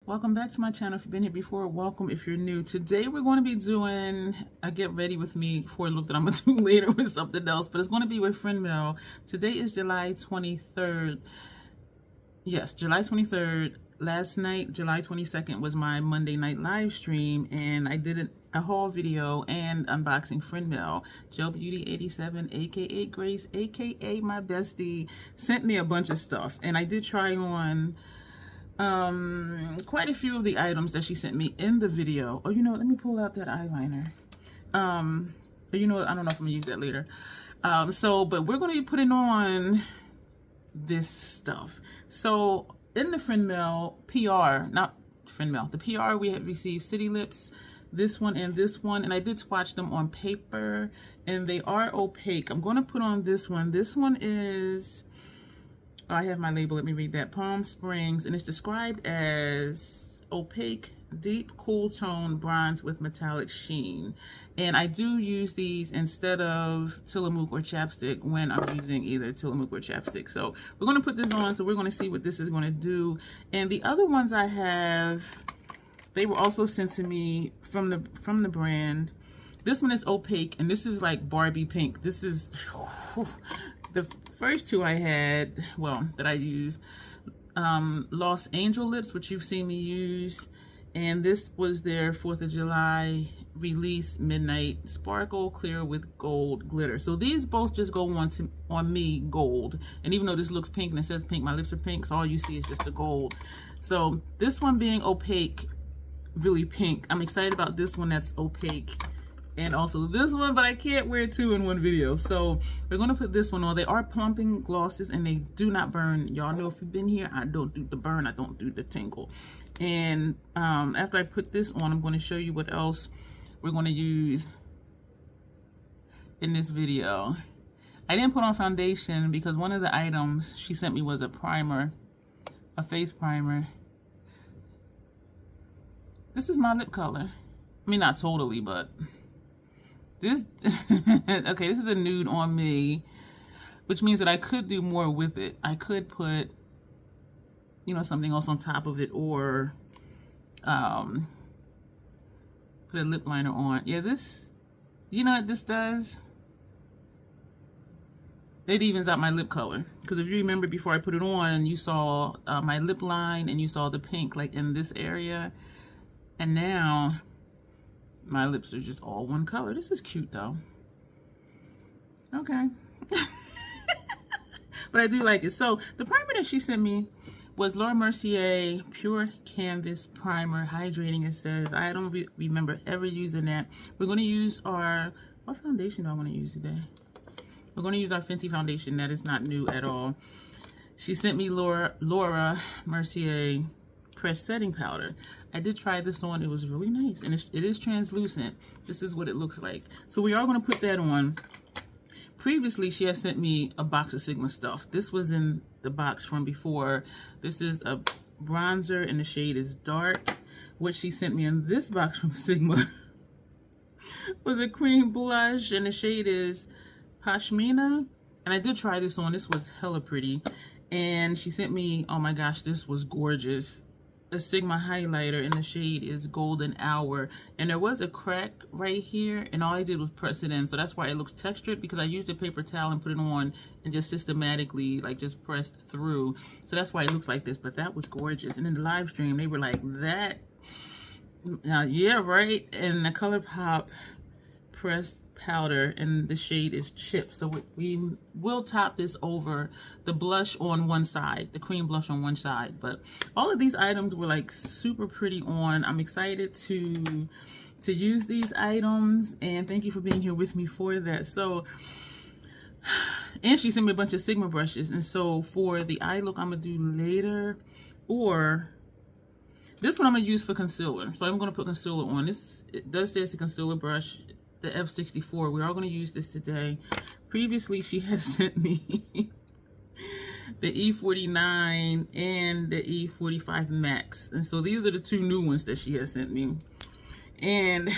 Welcome back to my channel. If you've been here before, welcome if you're new. Today we're going to be doing a get ready with me for a look that I'm going to do later with something else, but it's going to be with Friend Mail. Today is July 23rd. Yes, July 23rd. Last night, July 22nd, was my Monday night live stream, and I did a haul video and unboxing Friend Mail. Joe Beauty 87, aka Grace, aka my bestie, sent me a bunch of stuff, and I did try on quite a few of the items that she sent me in the video. Oh, you know what? Let me pull out that eyeliner. But you know what? I don't know if I'm gonna use that later. But we're gonna be putting on this stuff. So in the Friend Mail PR, not Friend Mail, the PR, we had received City Lips, this one and this one, and I did swatch them on paper, and they are opaque. I'm gonna put on this one. This one is, I have my label, let me read that. Palm Springs, and it's described as opaque, deep, cool tone bronze with metallic sheen. And I do use these instead of Tillamook or chapstick when I'm using either Tillamook or chapstick. So we're going to put this on, so we're going to see what this is going to do. And the other ones I have, they were also sent to me from the brand. This one is opaque, and this is like Barbie pink. This is the first two I had, well, that I used, Los Angel Lips, which you've seen me use, and this was their 4th of July release, Midnight Sparkle Clear with Gold Glitter. So these both just go on me gold, and even though this looks pink and it says pink, my lips are pink, so all you see is just the gold. So this one being opaque, really pink. I'm excited about this one that's opaque, and also this one, but I can't wear two in one video. So we're gonna put this one on. They are plumping glosses, and they do not burn. Y'all know if you've been here, I don't do the burn, I don't do the tingle. And after I put this on, I'm gonna show you what else we're gonna use in this video. I didn't put on foundation because one of the items she sent me was a primer, a face primer. This is my lip color. I mean, not totally, but this, okay, this is a nude on me, which means that I could do more with it. I could put, you know, something else on top of it, or put a lip liner on. Yeah, this, you know what this does? It evens out my lip color. Because if you remember, before I put it on, you saw my lip line, and you saw the pink like in this area, and now my lips are just all one color. This is cute though. Okay. But I do like it. So the primer that she sent me was Laura Mercier Pure Canvas Primer, hydrating, it says. I don't remember ever using that. We're going to use our, what foundation do I want to use today? We're going to use our Fenty foundation. That is not new at all. She sent me Laura Mercier Pressed Setting Powder. I did try this on. It was really nice, and it is translucent. This is what it looks like. So we are going to put that on. Previously, she had sent me a box of Sigma stuff. This was in the box from before. This is a bronzer, and the shade is dark. What she sent me in this box from Sigma was a cream blush, and the shade is Pashmina. And I did try this on. This was hella pretty. And she sent me, oh my gosh, this was gorgeous, a Sigma highlighter, and the shade is Golden Hour. And there was a crack right here, and all I did was press it in, so that's why it looks textured, because I used a paper towel and put it on and just systematically like just pressed through, so that's why it looks like this. But that was gorgeous. And in the live stream they were like, that, yeah, right. And the ColourPop pressed powder, and the shade is Chip. So we will top this over the blush on one side, the cream blush on one side. But all of these items were like super pretty on. I'm excited to use these items, and thank you for being here with me for that. So, and she sent me a bunch of Sigma brushes, and so for the eye look I'm gonna do later, or this one I'm gonna use for concealer. So I'm gonna put concealer on. This, it does say it's a concealer brush, the F64. We are going to use this today. Previously, she has sent me the E49 and the E45 Max. And so these are the two new ones that she has sent me. And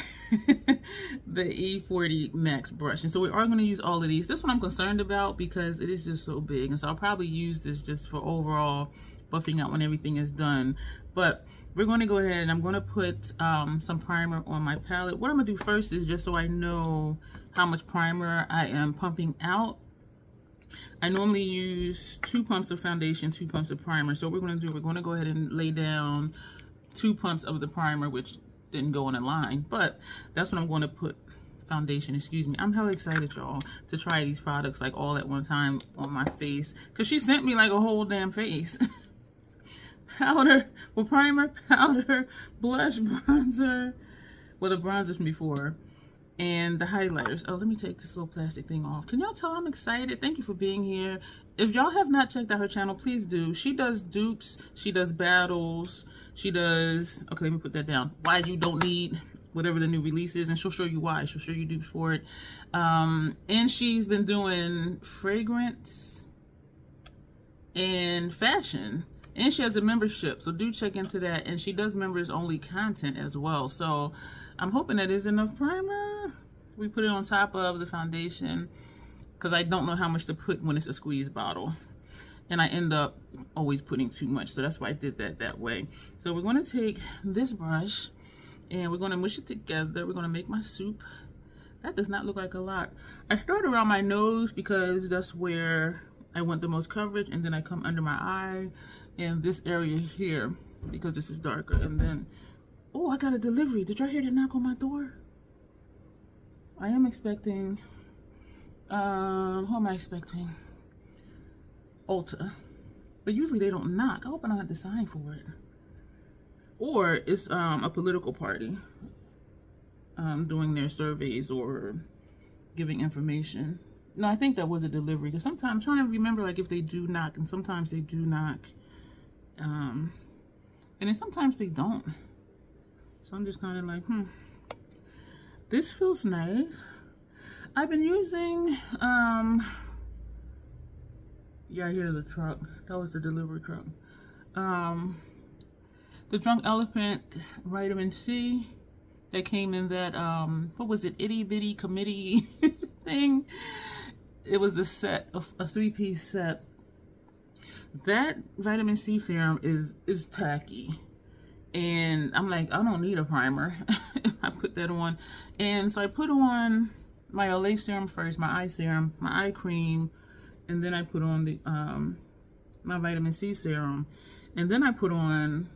the E40 Max brush. And so we are going to use all of these. This one I'm concerned about because it is just so big. And so I'll probably use this just for overall buffing out when everything is done. But we're going to go ahead and I'm going to put some primer on my palette. What I'm going to do first is, just so I know how much primer I am pumping out, I normally use 2 pumps of foundation, 2 pumps of primer. So what we're going to do, we're going to go ahead and lay down 2 pumps of the primer, which didn't go in a line, but that's what I'm going to put foundation, excuse me. I'm hella excited, y'all, to try these products like all at one time on my face, because she sent me like a whole damn face. Powder, well, primer, powder, blush, bronzer, well, the bronzers from before, and the highlighters. Oh, let me take this little plastic thing off. Can y'all tell I'm excited? Thank you for being here. If y'all have not checked out her channel, please do. She does dupes, she does battles, she does, okay, let me put that down, why you don't need whatever the new release is, and she'll show you why. She'll show you dupes for it. And she's been doing fragrance and fashion. And she has a membership, so do check into that. And she does members only content as well. So I'm hoping that is enough primer. We put it on top of the foundation, because I don't know how much to put when it's a squeeze bottle. And I end up always putting too much. So that's why I did that way. So we're going to take this brush and we're going to mush it together. We're going to make my soup. That does not look like a lot. I start around my nose because that's where I want the most coverage. And then I come under my eye and this area here because this is darker. And then, oh, I got a delivery. Did y'all hear the knock on my door? I am expecting, who am I expecting? Ulta. But usually they don't knock. I hope I don't have to sign for it. Or it's a political party doing their surveys or giving information. No, I think that was a delivery, because sometimes I'm trying to remember like if they do knock, and sometimes they do knock. And then sometimes they don't. So I'm just kind of like, this feels nice. I've been using, yeah, I hear the truck. That was the delivery truck. The Drunk Elephant vitamin C that came in that, what was it, itty bitty committee thing. It was a set, a 3-piece set. That vitamin C serum is tacky. And I'm like, I don't need a primer. I put that on. And so I put on my Olay serum first, my eye serum, my eye cream, and then I put on the my vitamin C serum. And then I put on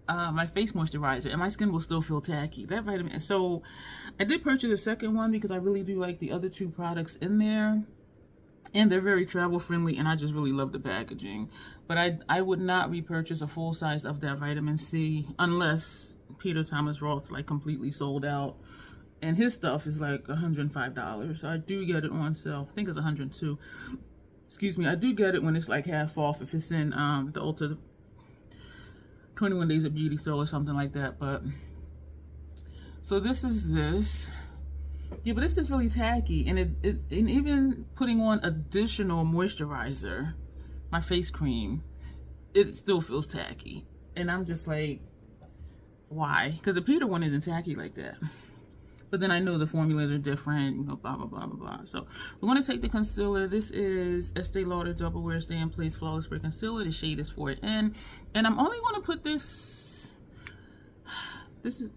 my face moisturizer, and my skin will still feel tacky. That vitamin, so I did purchase a second one because I really do like the other 2 products in there, and they're very travel friendly, and I just really love the packaging. But I would not repurchase a full size of that vitamin C unless Peter Thomas Roth like completely sold out, and his stuff is like $105. So I do get it on sale. I think it's $102. Excuse me. I do get it when it's like half off if it's in the Ulta 21 Days of Beauty sale or something like that. But so this is this. Yeah, but this is really tacky, and and even putting on additional moisturizer, my face cream, it still feels tacky. And I'm just like, why? Because the Peter one isn't tacky like that. But then I know the formulas are different, you know, blah, blah, blah, blah, blah. So we're going to take the concealer. This is Estee Lauder Double Wear Stay in Place Flawless Spray Concealer. The shade is 4N. And I'm only going to put this is,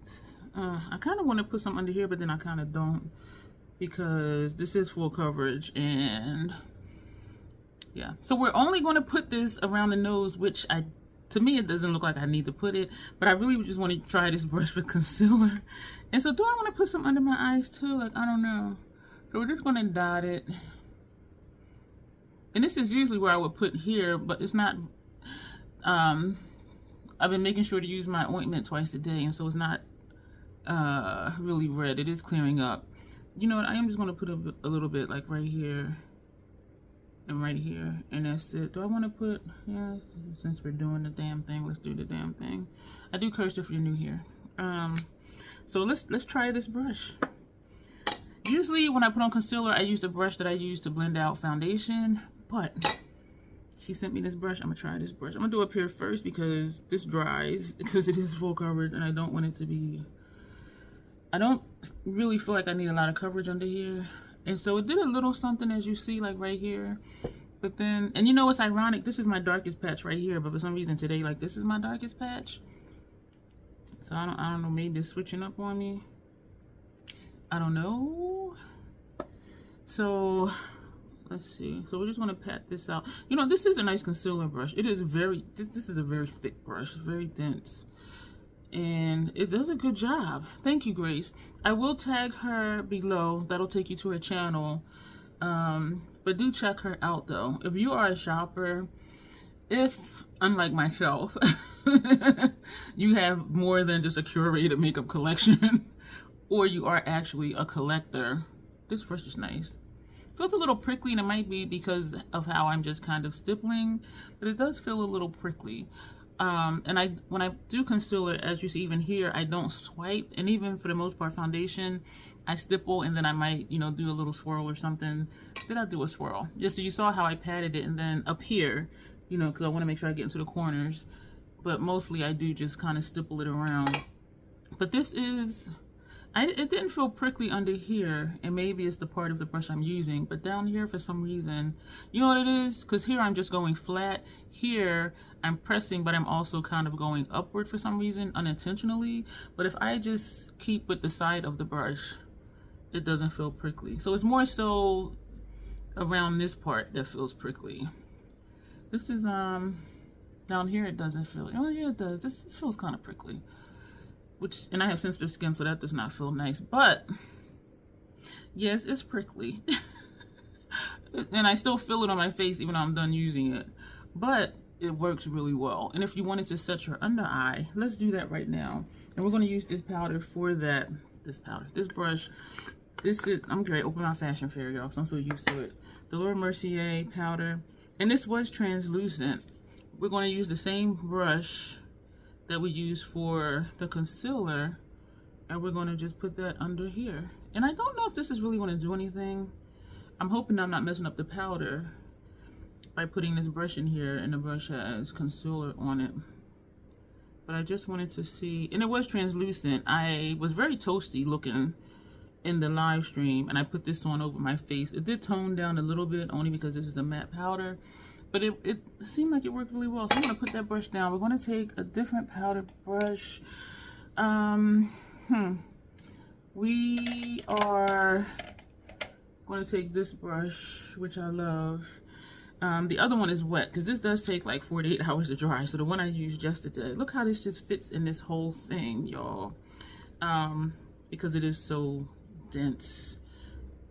I kind of want to put some under here, but then I kind of don't, because this is full coverage. And yeah, so we're only going to put this around the nose, which to me, it doesn't look like I need to put it, but I really just want to try this brush for concealer. And so do I want to put some under my eyes too? Like, I don't know. So we're just going to dot it. And this is usually where I would put here, but it's not, I've been making sure to use my ointment twice a day, and so it's not really red. It is clearing up. You know what? I am just going to put a little bit like right here and right here, and that's it. Do I want to put, yeah, since we're doing the damn thing, let's do the damn thing. I do curse if you're new here. So let's try this brush. Usually when I put on concealer, I use the brush that I use to blend out foundation, but she sent me this brush. I'm gonna try this brush. I'm gonna do up here first because this dries, because it is full coverage, and I don't want it to be, I don't really feel like I need a lot of coverage under here. And so it did a little something, as you see, like right here. But then, and you know what's ironic? This is my darkest patch right here, but for some reason today, like, this is my darkest patch. So I don't know, maybe it's switching up on me. I don't know. So let's see. So we're just gonna pat this out. You know, this is a nice concealer brush. It is very, this is a very thick brush, very dense. And it does a good job. Thank you, Grace. I will tag her below. That'll take you to her channel. But do check her out though. If you are a shopper, if, unlike myself, you have more than just a curated makeup collection, or you are actually a collector, this brush is nice. Feels a little prickly, and it might be because of how I'm just kind of stippling, but it does feel a little prickly. And when I do concealer, as you see even here, I don't swipe, and even for the most part foundation, I stipple, and then I might, you know, do a little swirl or something. Did I do a swirl? Just so you saw how I patted it, and then up here, you know, because I want to make sure I get into the corners, but mostly I do just kind of stipple it around. But this is, it didn't feel prickly under here, and maybe it's the part of the brush I'm using, but down here for some reason, you know what it is? Because here I'm just going flat. Here I'm pressing, but I'm also kind of going upward for some reason, unintentionally. But if I just keep with the side of the brush, it doesn't feel prickly. So it's more so around this part that feels prickly. This is, down here it doesn't feel, oh yeah it does. This feels kind of prickly. Which, and I have sensitive skin, so that does not feel nice. But yes, it's prickly. And I still feel it on my face even though I'm done using it. But it works really well. And if you wanted to set your under eye, let's do that right now. And we're going to use this powder for that. This brush. This is, I'm going to open my Fashion Fair, y'all, because I'm so used to it. The Laura Mercier powder. And this was translucent. We're going to use the same brush that we use for the concealer, and we're going to just put that under here. And I don't know if this is really going to do anything. I'm hoping I'm not messing up the powder by putting this brush in here, and the brush has concealer on it. But I just wanted to see, and it was translucent. I was very toasty looking in the live stream, and I put this on over my face. It did tone down a little bit, only because this is a matte powder. But it seemed like it worked really well. So I'm going to put that brush down. We're going to take a different powder brush. We are going to take this brush, which I love. The other one is wet, because this does take like 48 hours to dry. So the one I used yesterday, look how this just fits in this whole thing, y'all. Because it is so dense.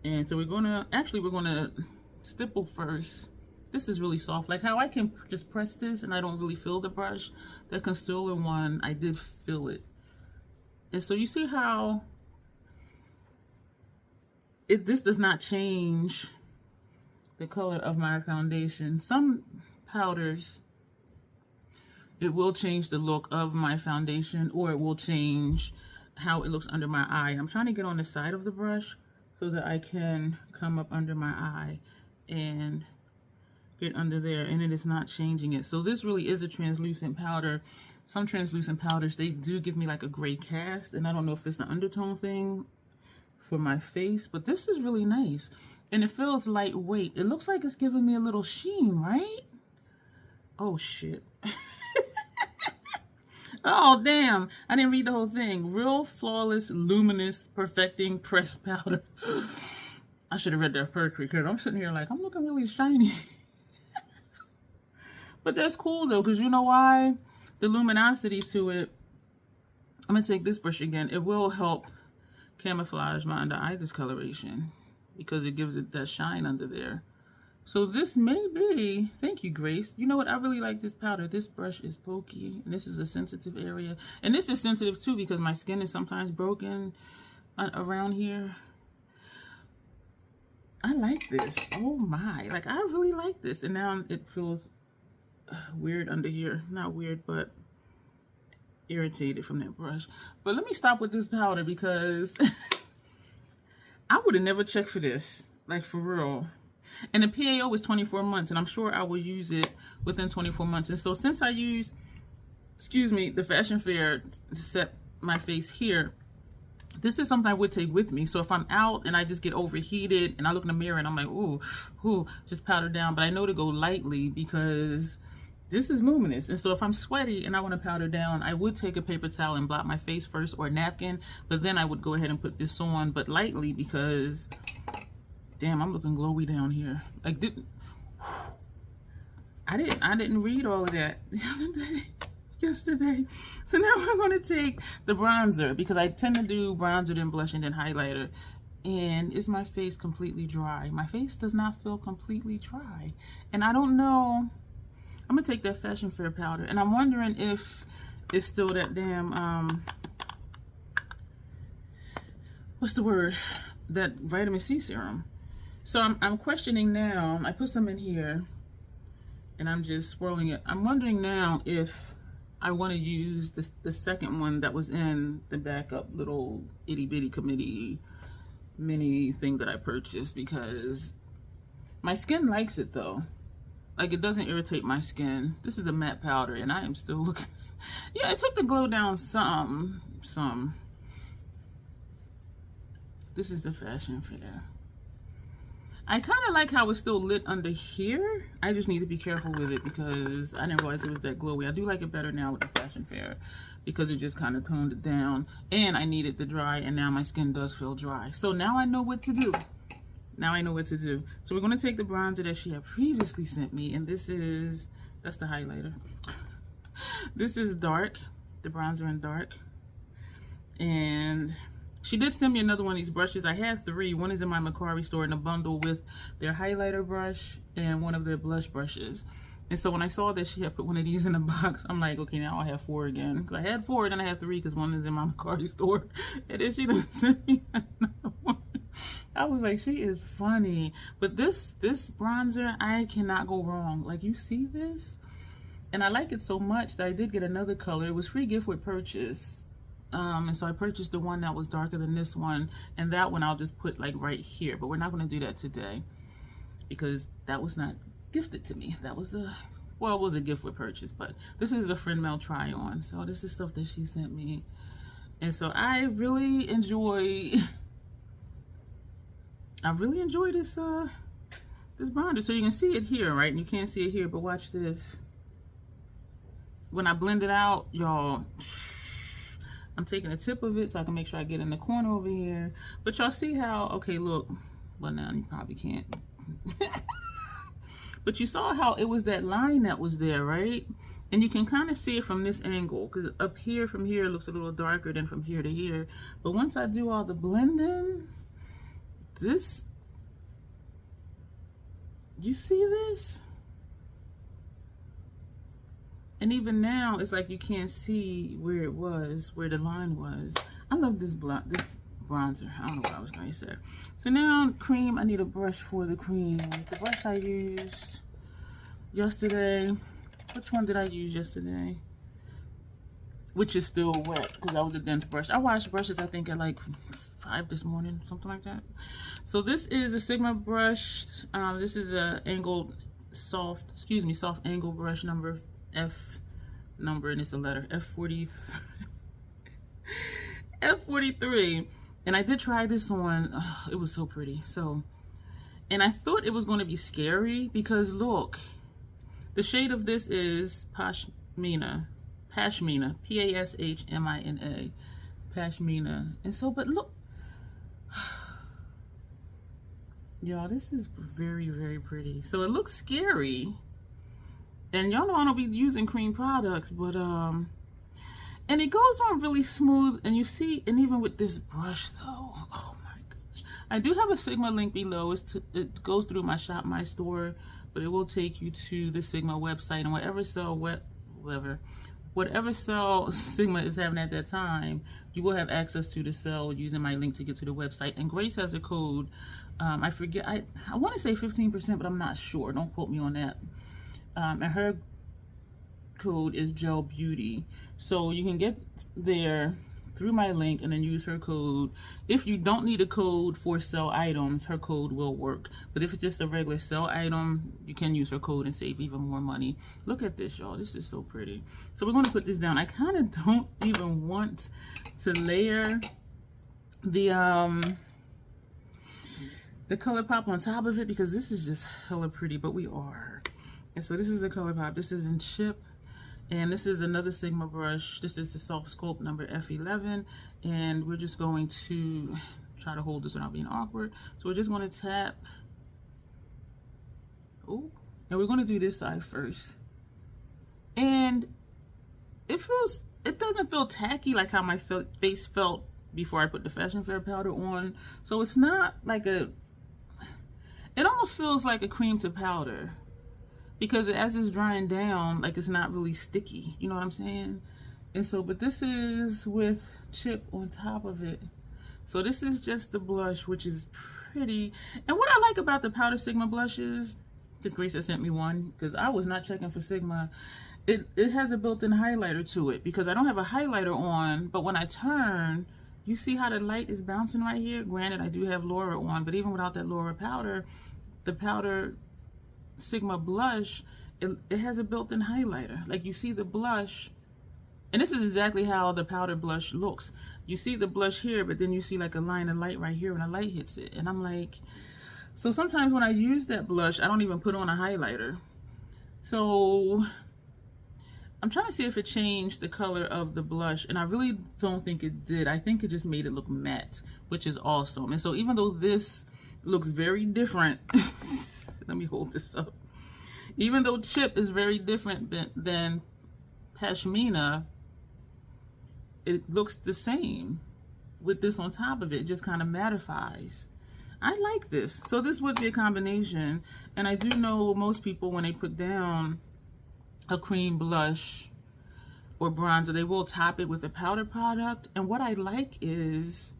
And so we're going to stipple first. This is really soft, like how I can just press this and I don't really feel the brush. The concealer one, I did feel it. And so you see how this does not change the color of my foundation. Some powders, it will change the look of my foundation, or it will change how it looks under my eye. I'm trying to get on the side of the brush so that I can come up under my eye and get under there, and it is not changing it. So this really is a translucent powder. Some translucent powders, they do give me like a gray cast, and I don't know if it's an undertone thing for my face, but this is really nice, and it feels lightweight. It looks like it's giving me a little sheen, right? Oh shit. Oh damn, I didn't read the whole thing. Real Flawless Luminous Perfecting Pressed Powder. I should have read that first, because I'm sitting here like, I'm looking really shiny. But that's cool though, because you know why? The luminosity to it. I'm going to take this brush again. It will help camouflage my under eye discoloration, because it gives it that shine under there. So this may be, thank you, Grace. You know what? I really like this powder. This brush is pokey, and this is a sensitive area. And this is sensitive too, because my skin is sometimes broken around here. I like this. Oh my, like I really like this. And now it feels weird under here. Not weird, but irritated from that brush. But let me stop with this powder, because I would have never checked for this, like for real. And the PAO was 24 months, and I'm sure I will use it within 24 months. And so since I use, excuse me, the Fashion Fair to set my face here, this is something I would take with me. So if I'm out and I just get overheated and I look in the mirror and I'm like, ooh, just powder down. But I know to go lightly because this is luminous. And so if I'm sweaty and I want to powder down, I would take a paper towel and blot my face first, or a napkin. But then I would go ahead and put this on, but lightly, because damn, I'm looking glowy down here. Like, I didn't read all of that the other day. Yesterday. So now we're going to take the bronzer, because I tend to do bronzer, then blush, and then highlighter. And is my face completely dry? My face does not feel completely dry. And I don't know. I'm going to take that Fashion Fair powder. And I'm wondering if it's still that damn, what's the word? That vitamin C serum. So I'm questioning now. I put some in here. And I'm just swirling it. I'm wondering now if I want to use the second one that was in the backup little itty bitty committee mini thing that I purchased, because my skin likes it though. Like, it doesn't irritate my skin. This is a matte powder and I am still looking. Yeah, it took the glow down some. This is the Fashion Fair. I kind of like how it's still lit under here. I just need to be careful with it because I didn't realize it was that glowy. I do like it better now with the Fashion Fair because it just kind of toned it down. And I needed to dry, and now my skin does feel dry. So now I know what to do. Now I know what to do. So we're going to take the bronzer that she had previously sent me. And that's the highlighter. This is dark. The bronzer in dark. And she did send me another one of these brushes. I have 3. One is in my McGrath store in a bundle with their highlighter brush and one of their blush brushes. And so when I saw that she had put one of these in a box, I'm like, okay, now I have 4 again. Because I had 4, then I had 3 because one is in my McGrath store. And then she done sent me another one. I was like, she is funny. But this bronzer, I cannot go wrong. Like, you see this? And I like it so much that I did get another color. It was free gift with purchase. And so I purchased the one that was darker than this one, and that one I'll just put like right here, but we're not going to do that today because that was not gifted to me. That was well, it was a gift with purchase, but this is a friend mail try on. So this is stuff that she sent me. And so I really enjoy this this bronzer. So you can see it here, right? And you can't see it here, but watch this. When I blend it out, y'all, I'm taking a tip of it so I can make sure I get in the corner over here. But y'all see how, okay, look. Well, now you probably can't. But you saw how it was that line that was there, right? And you can kind of see it from this angle. Because up here, from here, it looks a little darker than from here to here. But once I do all the blending, this, you see this? And even now, it's like you can't see where it was, where the line was. I love this bronzer. I don't know what I was going to say. So now, cream, I need a brush for the cream. The brush I used yesterday. Which one did I use yesterday? Which is still wet, because that was a dense brush. I washed brushes, I think, at like 5 this morning, something like that. So this is a Sigma brush. This is a angled, soft angle brush number F number, and it's a letter F43. F43. And I did try this on. Oh, it was so pretty. So, and I thought it was going to be scary because look, the shade of this is Pashmina, P-A-S-H-M-I-N-A, Pashmina. And so, but look, y'all, this is very, very pretty. So it looks scary. And y'all know I don't be using cream products, but and it goes on really smooth. And you see, and even with this brush though, oh my gosh. I do have a Sigma link below. It goes through my shop, my store, but it will take you to the Sigma website, and whatever sale Sigma is having at that time, you will have access to the sale using my link to get to the website. And Grace has a code. I forget. I want to say 15%, but I'm not sure. Don't quote me on that. And her code is Gel Beauty. So you can get there through my link and then use her code. If you don't need a code for sale items, her code will work. But if it's just a regular sale item, you can use her code and save even more money. Look at this, y'all. This is so pretty. So we're going to put this down. I kind of don't even want to layer the color pop on top of it, because this is just hella pretty, but we are. And so this is the color pop. This is in chip, and this is another Sigma brush. This is the soft sculpt number F11, and we're just going to try to hold this without being awkward. So we're just going to tap. Oh, and we're going to do this side first. And it doesn't feel tacky like how my face felt before I put the Fashion Fair powder on. So it's not like it almost feels like a cream to powder, because as it's drying down, like it's not really sticky, you know what I'm saying? And so, but this is with chip on top of it. So this is just the blush, which is pretty. And what I like about the powder Sigma blushes, because Grace has sent me one, because I was not checking for Sigma, it has a built-in highlighter to it, because I don't have a highlighter on, but when I turn, you see how the light is bouncing right here? Granted, I do have Lorah on, but even without that Lorah powder, the powder Sigma blush, it has a built-in highlighter. Like, you see the blush, and this is exactly how the powder blush looks. You see the blush here, but then you see like a line of light right here when the light hits it. And I'm like, so sometimes when I use that blush, I don't even put on a highlighter. So I'm trying to see if it changed the color of the blush, and I really don't think it did. I think it just made it look matte, which is awesome. And so even though this looks very different, let me hold this up. Even though chip is very different than Pashmina, it looks the same with this on top of it. It just kind of mattifies. I like this. So this would be a combination, and I do know most people, when they put down a cream blush or bronzer, they will top it with a powder product. And what I like is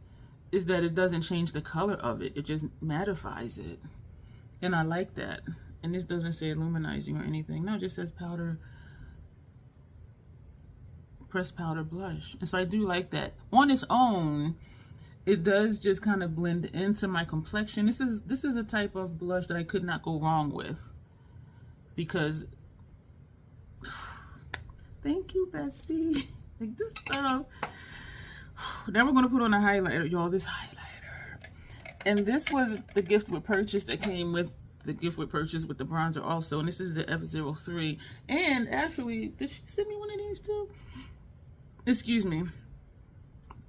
that it doesn't change the color of it. It just mattifies it. And I like that. And this doesn't say illuminizing or anything. No, it just says powder, pressed powder blush. And so I do like that. On its own, it does just kind of blend into my complexion. This is a type of blush that I could not go wrong with, because thank you, bestie. Like this stuff. Now we're gonna put on a highlighter, y'all. This highlighter, and this was the gift with purchase that came with the gift with purchase with the bronzer also. And this is the F03. And actually, did she send me one of these too? Excuse me.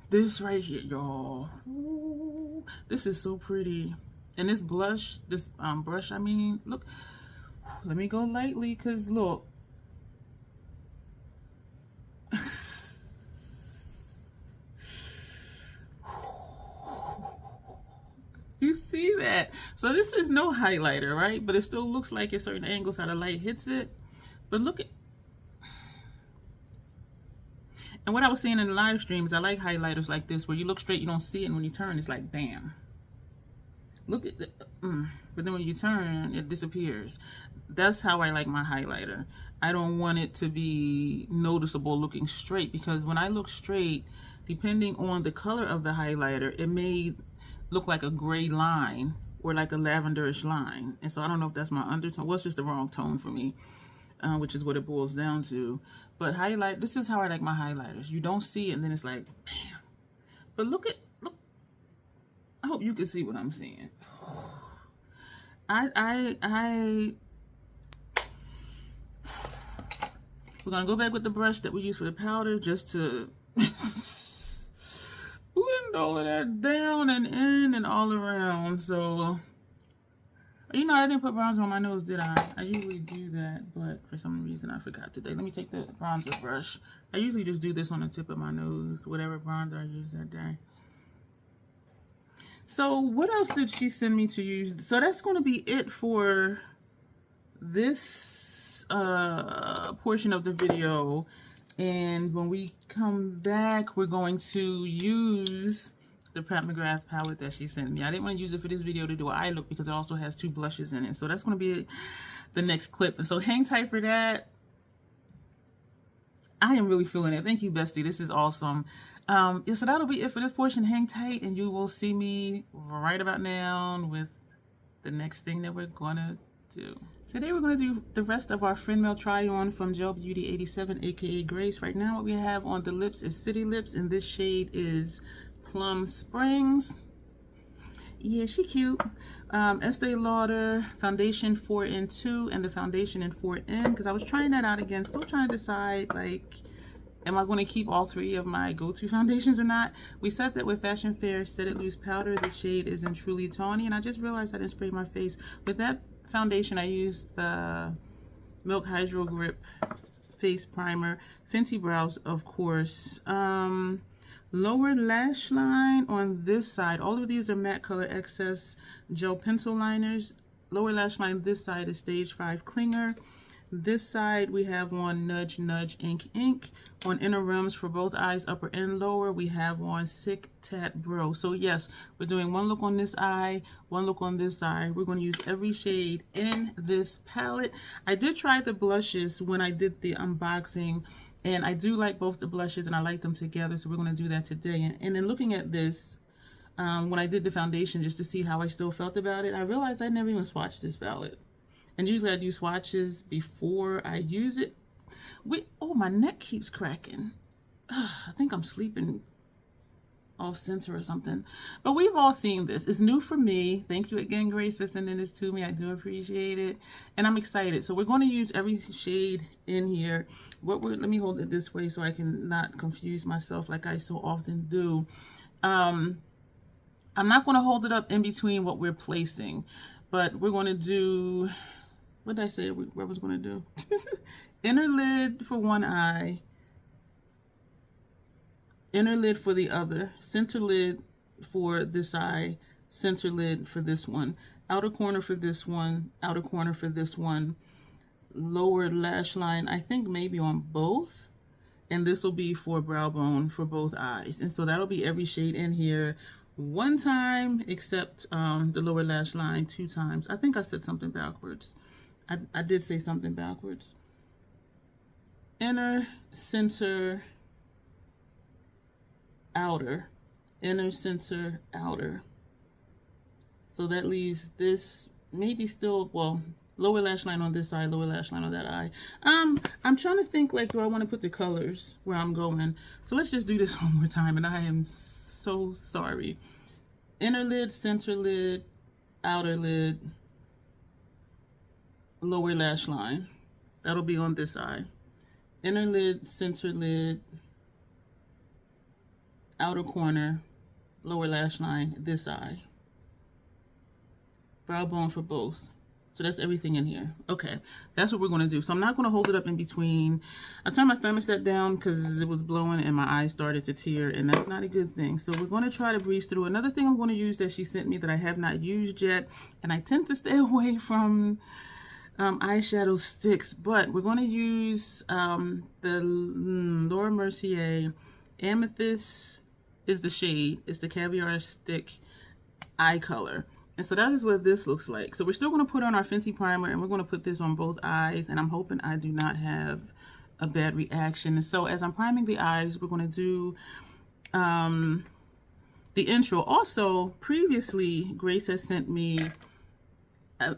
This right here, y'all. This is so pretty. And this blush, this brush, I mean, look. Let me go lightly, cause look. You see that? So this is no highlighter, right? But it still looks like at certain angles how the light hits it. But look at, and what I was saying in the live streams, I like highlighters like this, where you look straight, you don't see it, and when you turn, it's like, bam. Look at the, but then when you turn, it disappears. That's how I like my highlighter. I don't want it to be noticeable looking straight, because when I look straight, depending on the color of the highlighter, it may look like a gray line or like a lavenderish line. And so I don't know if that's my undertone. Well, it's just the wrong tone for me, which is what it boils down to. But highlight, this is how I like my highlighters. You don't see it, and then it's like, bam. But look. I hope you can see what I'm saying. We're gonna go back with the brush that we used for the powder, just to blend all of that down and in and all around. So, you know, I didn't put bronzer on my nose, did I? I usually do that, but for some reason I forgot today. Let me take the bronzer brush. I usually just do this on the tip of my nose, whatever bronzer I use that day. So what else did she send me to use? So that's going to be it for this portion of the video. And when we come back, we're going to use the McGrath palette that she sent me. I didn't want to use it for this video to do an eye look, because it also has 2 blushes in it. So that's going to be the next clip. And so hang tight for that. I am really feeling it. Thank you, bestie. This is awesome. Yeah, so that'll be it for this portion. Hang tight, and you will see me right about now with the next thing that we're gonna do. Today we're gonna do the rest of our Friend Mail try on from Gel Beauty 87, aka Grace. Right now what we have on the lips is City Lips, and this shade is Plum Springs. Yeah, she cute. Estee Lauder foundation 4 in 2 and the foundation in 4 in, because I was trying that out again, still trying to decide, like, am I going to keep all 3 of my go-to foundations or not? We said that with Fashion Fair Set It Loose Powder, the shade is in Truly Tawny, and I just realized I didn't spray my face. With that foundation, I used the Milk Hydro Grip Face Primer, Fenty Brows, of course. Lower lash line on this side. All of these are matte color excess gel pencil liners. Lower lash line this side is Stage 5 Clinger. This side we have on Nudge Nudge Ink Ink. On inner rims for both eyes, upper and lower, we have on Sick Tat Bro. So yes, we're doing one look on this eye, one look on this eye. We're going to use every shade in this palette. I did try the blushes when I did the unboxing, and I do like both the blushes and I like them together, so we're going to do that today. And then looking at this, when I did the foundation just to see how I still felt about it, I realized I never even swatched this palette. And usually I do swatches before I use it. Oh, my neck keeps cracking. I think I'm sleeping off center or something. But we've all seen this. It's new for me. Thank you again, Grace, for sending this to me. I do appreciate it. And I'm excited. So we're going to use every shade in here. Let me hold it this way so I can not confuse myself like I so often do. I'm not going to hold it up in between what we're placing, but we're going to do, what did I say what I was going to do? Inner lid for one eye, inner lid for the other, center lid for this eye, center lid for this one, outer corner for this one, outer corner for this one, lower lash line, I think maybe on both, and this will be for brow bone for both eyes. And so that'll be every shade in here one time, except the lower lash line 2 times. I think I said something backwards. I did say something backwards. Inner, center, outer, inner, center, outer. So that leaves this maybe still, well, lower lash line on this side, lower lash line on that eye. I'm trying to think, like, do I want to put the colors where I'm going? So let's just do this one more time, and I am so sorry. Inner lid, center lid, outer lid, lower lash line. That'll be on this eye. Inner lid, center lid, outer corner, lower lash line, this eye. Brow bone for both. So that's everything in here. Okay, that's what we're going to do. So I'm not going to hold it up in between. I turned my thermostat down because it was blowing and my eyes started to tear, and that's not a good thing. So we're going to try to breeze through. Another thing I'm going to use that she sent me that I have not used yet, and I tend to stay away from eyeshadow sticks, but we're going to use the Laura Mercier Amethyst is the shade. It's the Caviar Stick eye color. And so that is what this looks like. So we're still going to put on our Fenty primer, and we're going to put this on both eyes, and I'm hoping I do not have a bad reaction. And so as I'm priming the eyes, we're going to do the intro. Also, previously, Grace has sent me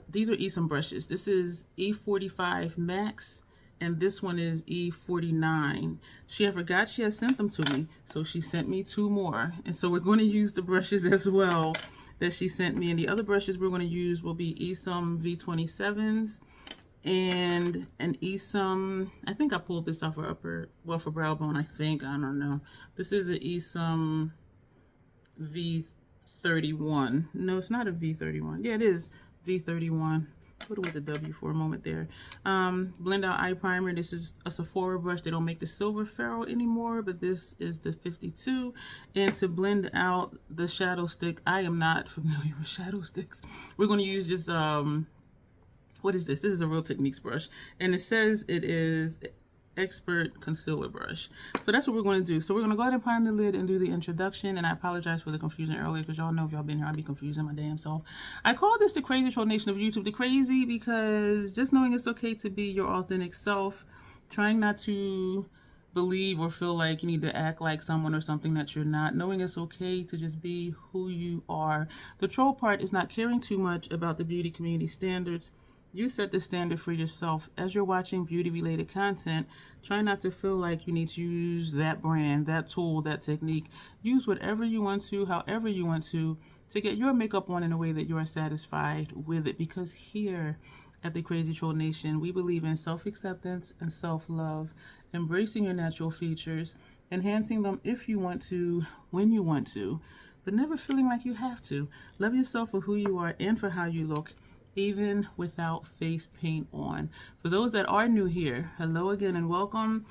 these are Esom brushes. This is E45 Max, and this one is E49. She forgot she had sent them to me, so she sent me 2 more. And so we're going to use the brushes as well that she sent me. And the other brushes we're going to use will be Esom V27s and an Esom, I think I pulled this off for upper, well, for brow bone, I think. I don't know. This is an Esom V31. No, it's not a V31. Yeah, it is V31. What was a W for a moment there? Blend Out Eye Primer. This is a Sephora brush. They don't make the silver ferrule anymore, but this is the 52. And to blend out the shadow stick, I am not familiar with shadow sticks. We're going to use this, what is this? This is a Real Techniques brush. And it says it is Expert Concealer Brush. So that's what we're going to do. So we're going to go ahead and prime the lid and do the introduction. And I apologize for the confusion earlier, because y'all know if y'all been here, I'll be confusing my damn self. I call this the crazy troll nation of YouTube. The crazy because just knowing it's okay to be your authentic self, trying not to believe or feel like you need to act like someone or something that you're not, knowing it's okay to just be who you are. The troll part is not caring too much about the beauty community standards You set the standard for yourself. As you're watching beauty-related content, try not to feel like you need to use that brand, that tool, that technique. Use whatever you want to, however you want to get your makeup on in a way that you are satisfied with it. Because here at the Crazy Troll Nation, we believe in self-acceptance and self-love, embracing your natural features, enhancing them if you want to, when you want to, but never feeling like you have to. Love yourself for who you are and for how you look, even without face paint on. For those that are new here, hello again and welcome.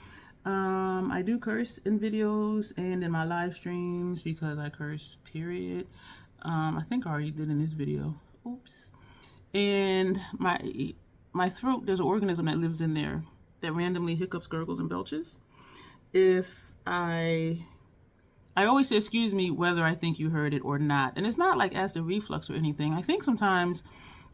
I do curse in videos and in my live streams because I curse, period. I think I already did in this video. Oops. And my throat, there's an organism that lives in there that randomly hiccups, gurgles, and belches. If I always say excuse me whether I think you heard it or not. And it's not like acid reflux or anything. I think sometimes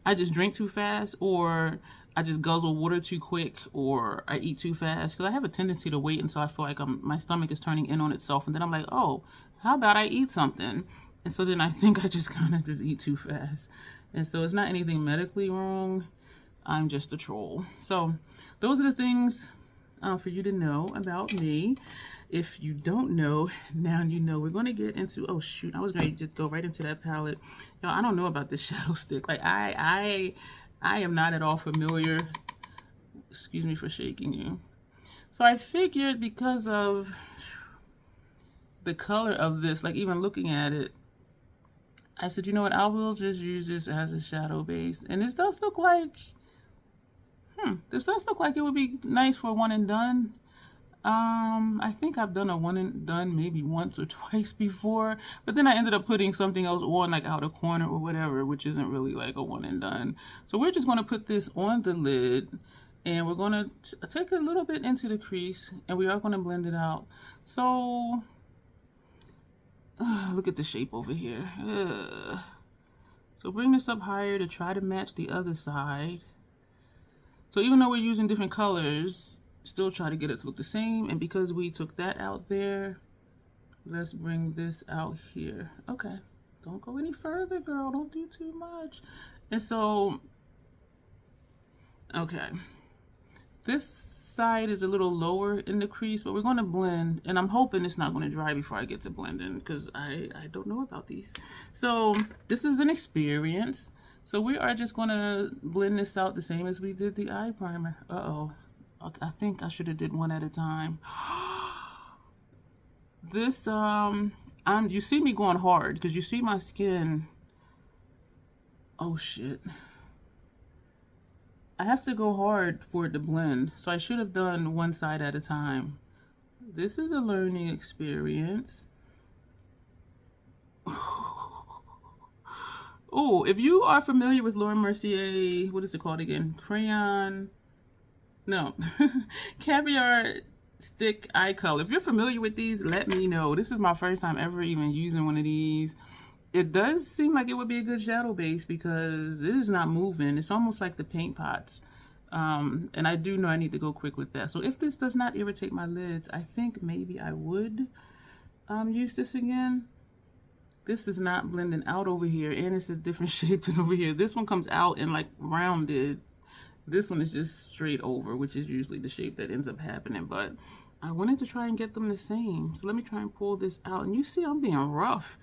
I just drink too fast, or I just guzzle water too quick, or I eat too fast, because I have a tendency to wait until I feel like my stomach is turning in on itself, and then I'm like, oh, how about I eat something? And so then I think I just kind of just eat too fast. And so it's not anything medically wrong. I'm just a troll. So those are the things for you to know about me. If you don't know, now you know. We're going to get into, oh shoot, I was going to just go right into that palette. You know, I don't know about this shadow stick. Like I am not at all familiar. Excuse me for shaking you. So I figured because of the color of this, like even looking at it, I said, you know what, I will just use this as a shadow base. And this does look like, this does look like it would be nice for a one and done. I think I've done a one and done maybe once or twice before, but then I ended up putting something else on, like out of corner or whatever, which isn't really like a one and done. So we're just going to put this on the lid, and we're going to take a little bit into the crease, and we are going to blend it out. So look at the shape over here. So bring this up higher to try to match the other side. So even though we're using different colors, still try to get it to look the same. And because we took that out there, let's bring this out here. Okay, don't go any further, girl. Don't do too much. And so, okay, this side is a little lower in the crease, but we're going to blend, and I'm hoping it's not going to dry before I get to blending, because I don't know about these. So this is an experience. So we are just going to blend this out the same as we did the eye primer. Uh-oh. I think I should have did one at a time. This, you see me going hard because you see my skin. Oh shit. I have to go hard for it to blend. So I should have done one side at a time. This is a learning experience. Oh, if you are familiar with Laura Mercier, what is it called again? Caviar stick eye color. If you're familiar with these, let me know. This is my first time ever even using one of these. It does seem like it would be a good shadow base because it is not moving. It's almost like the paint pots. And I do know I need to go quick with that. So if this does not irritate my lids, I think maybe I would use this again. This is not blending out over here, and it's a different shape than over here. This one comes out and like rounded. This one is just straight over, which is usually the shape that ends up happening. But I wanted to try and get them the same. So let me try and pull this out. And you see I'm being rough.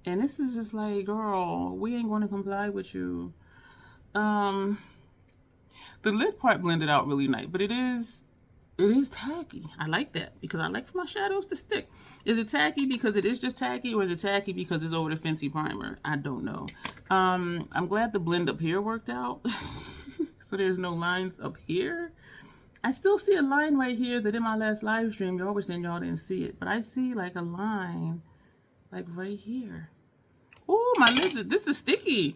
And this is just like, girl, we ain't going to comply with you. The lid part blended out really nice, but it is tacky. I like that because I like for my shadows to stick. Is it tacky because it is just tacky, or is it tacky because it's over the Fenty primer? I don't know. I'm glad the blend up here worked out. So there's no lines up here. I still see a line right here that in my last live stream, y'all were saying y'all didn't see it, but I see like a line like right here. Oh, my lids, this is sticky.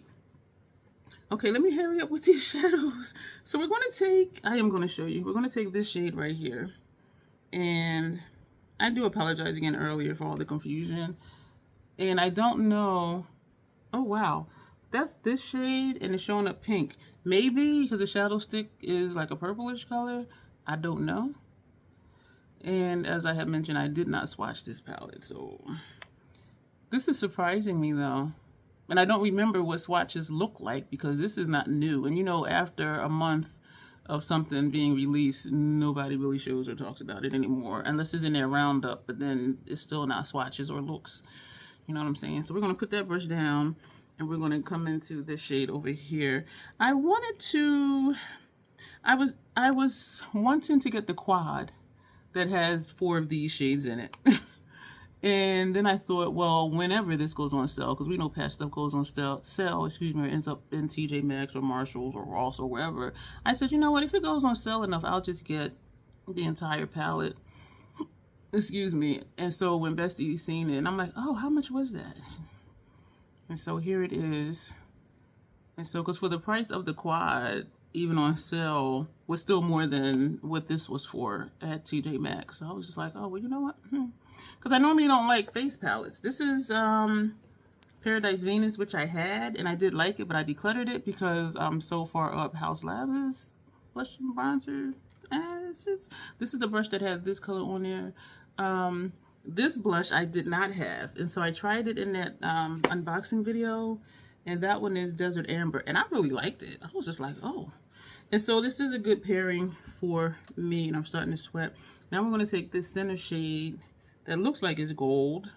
Okay, let me hurry up with these shadows. So we're going to take, I am going to show you, we're going to take this shade right here. And I do apologize again earlier for all the confusion. And I don't know, oh wow, that's this shade and it's showing up pink. Maybe because the shadow stick is like a purplish color. I don't know. And as I had mentioned, I did not swatch this palette. So this is surprising me though. And I don't remember what swatches look like because this is not new. And you know, after a month of something being released, nobody really shows or talks about it anymore, unless it's in their roundup, but then it's still not swatches or looks. You know what I'm saying? So we're going to put that brush down and we're going to come into this shade over here. I was wanting to get the quad that has 4 of these shades in it. And then I thought, well, whenever this goes on sale, because we know patch stuff goes on sale, excuse me, or ends up in TJ Maxx or Marshalls or Ross or wherever. I said, you know what, if it goes on sale enough, I'll just get the entire palette. Excuse me. And so when Bestie seen it, and I'm like, oh, how much was that? And so here it is. And so, because for the price of the quad, even on sale, was still more than what this was for at TJ Maxx. So I was just like, oh, well, you know what? Because I normally don't like face palettes. This is Paradise Venus, which I had, and I did like it, but I decluttered it because I'm so far up House Lavas blush and bronzer. This is the brush that had this color on there. This blush I did not have, and so I tried it in that unboxing video, and that one is Desert Amber, and I really liked it. I was just like, oh. And so this is a good pairing for me, and I'm starting to sweat. Now we're going to take this center shade that looks like it's gold.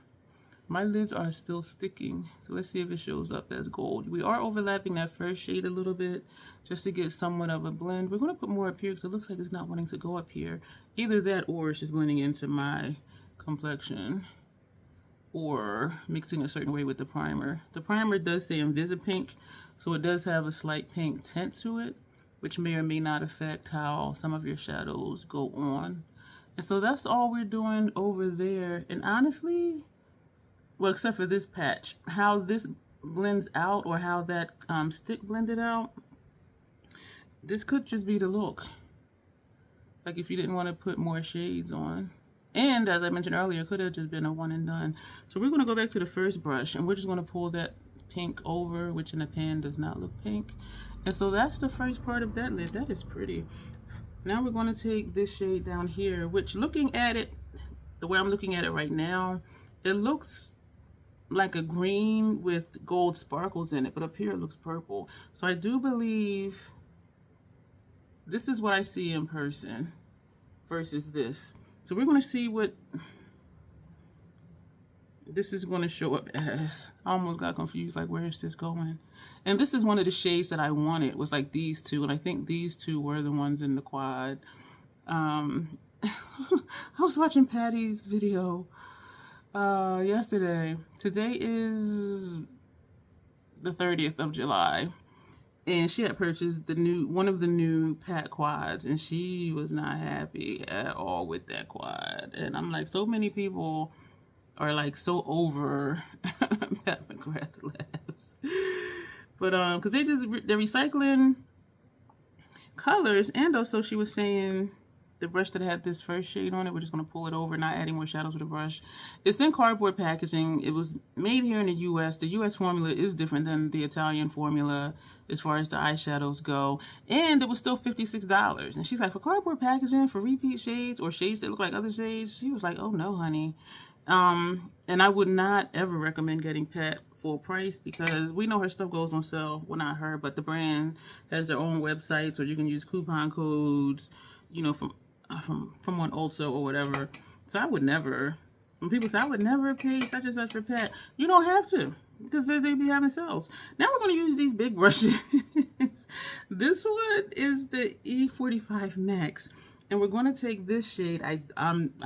My lids are still sticking, so let's see if it shows up as gold. We are overlapping that first shade a little bit just to get somewhat of a blend. We're going to put more up here because it looks like it's not wanting to go up here. Either that or it's just blending into my complexion or mixing a certain way with the primer. The primer does say Invisipink, so it does have a slight pink tint to it, which may or may not affect how some of your shadows go on. And so that's all we're doing over there. And honestly, well, except for this patch, how this blends out or how that stick blended out, this could just be the look. Like if you didn't want to put more shades on. And as I mentioned earlier, it could have just been a one and done. So we're going to go back to the first brush and we're just going to pull that pink over, which in the pan does not look pink. And so that's the first part of that lid. That is pretty. Now we're going to take this shade down here, which looking at it, the way I'm looking at it right now, it looks like a green with gold sparkles in it, but up here it looks purple. So I do believe this is what I see in person versus this. So we're going to see what this is going to show up as. I almost got confused, like where is this going? And this is one of the shades that I wanted, was like these two, and I think these two were the ones in the quad. I was watching Patty's video yesterday. Today is the 30th of July, and she had purchased one of the new Pat quads, and she was not happy at all with that quad. And I'm like, so many people are like so over Pat McGrath Labs. But because they're recycling colors, and also she was saying the brush that had this first shade on it, we're just going to pull it over, not adding more shadows with the brush. It's in cardboard packaging. It was made here in the U.S. The U.S. formula is different than the Italian formula as far as the eyeshadows go. And it was still $56. And she's like, for cardboard packaging, for repeat shades or shades that look like other shades, she was like, oh no, honey. And I would not ever recommend getting Pat full price because we know her stuff goes on sale. Well, not her, but the brand has their own websites, or you can use coupon codes, you know, from one also or whatever. So I would never, when people say I would never pay such and such for Pat, you don't have to, because they be having sales. Now we're going to use these big brushes. This one is the E45 Max, and we're going to take this shade. I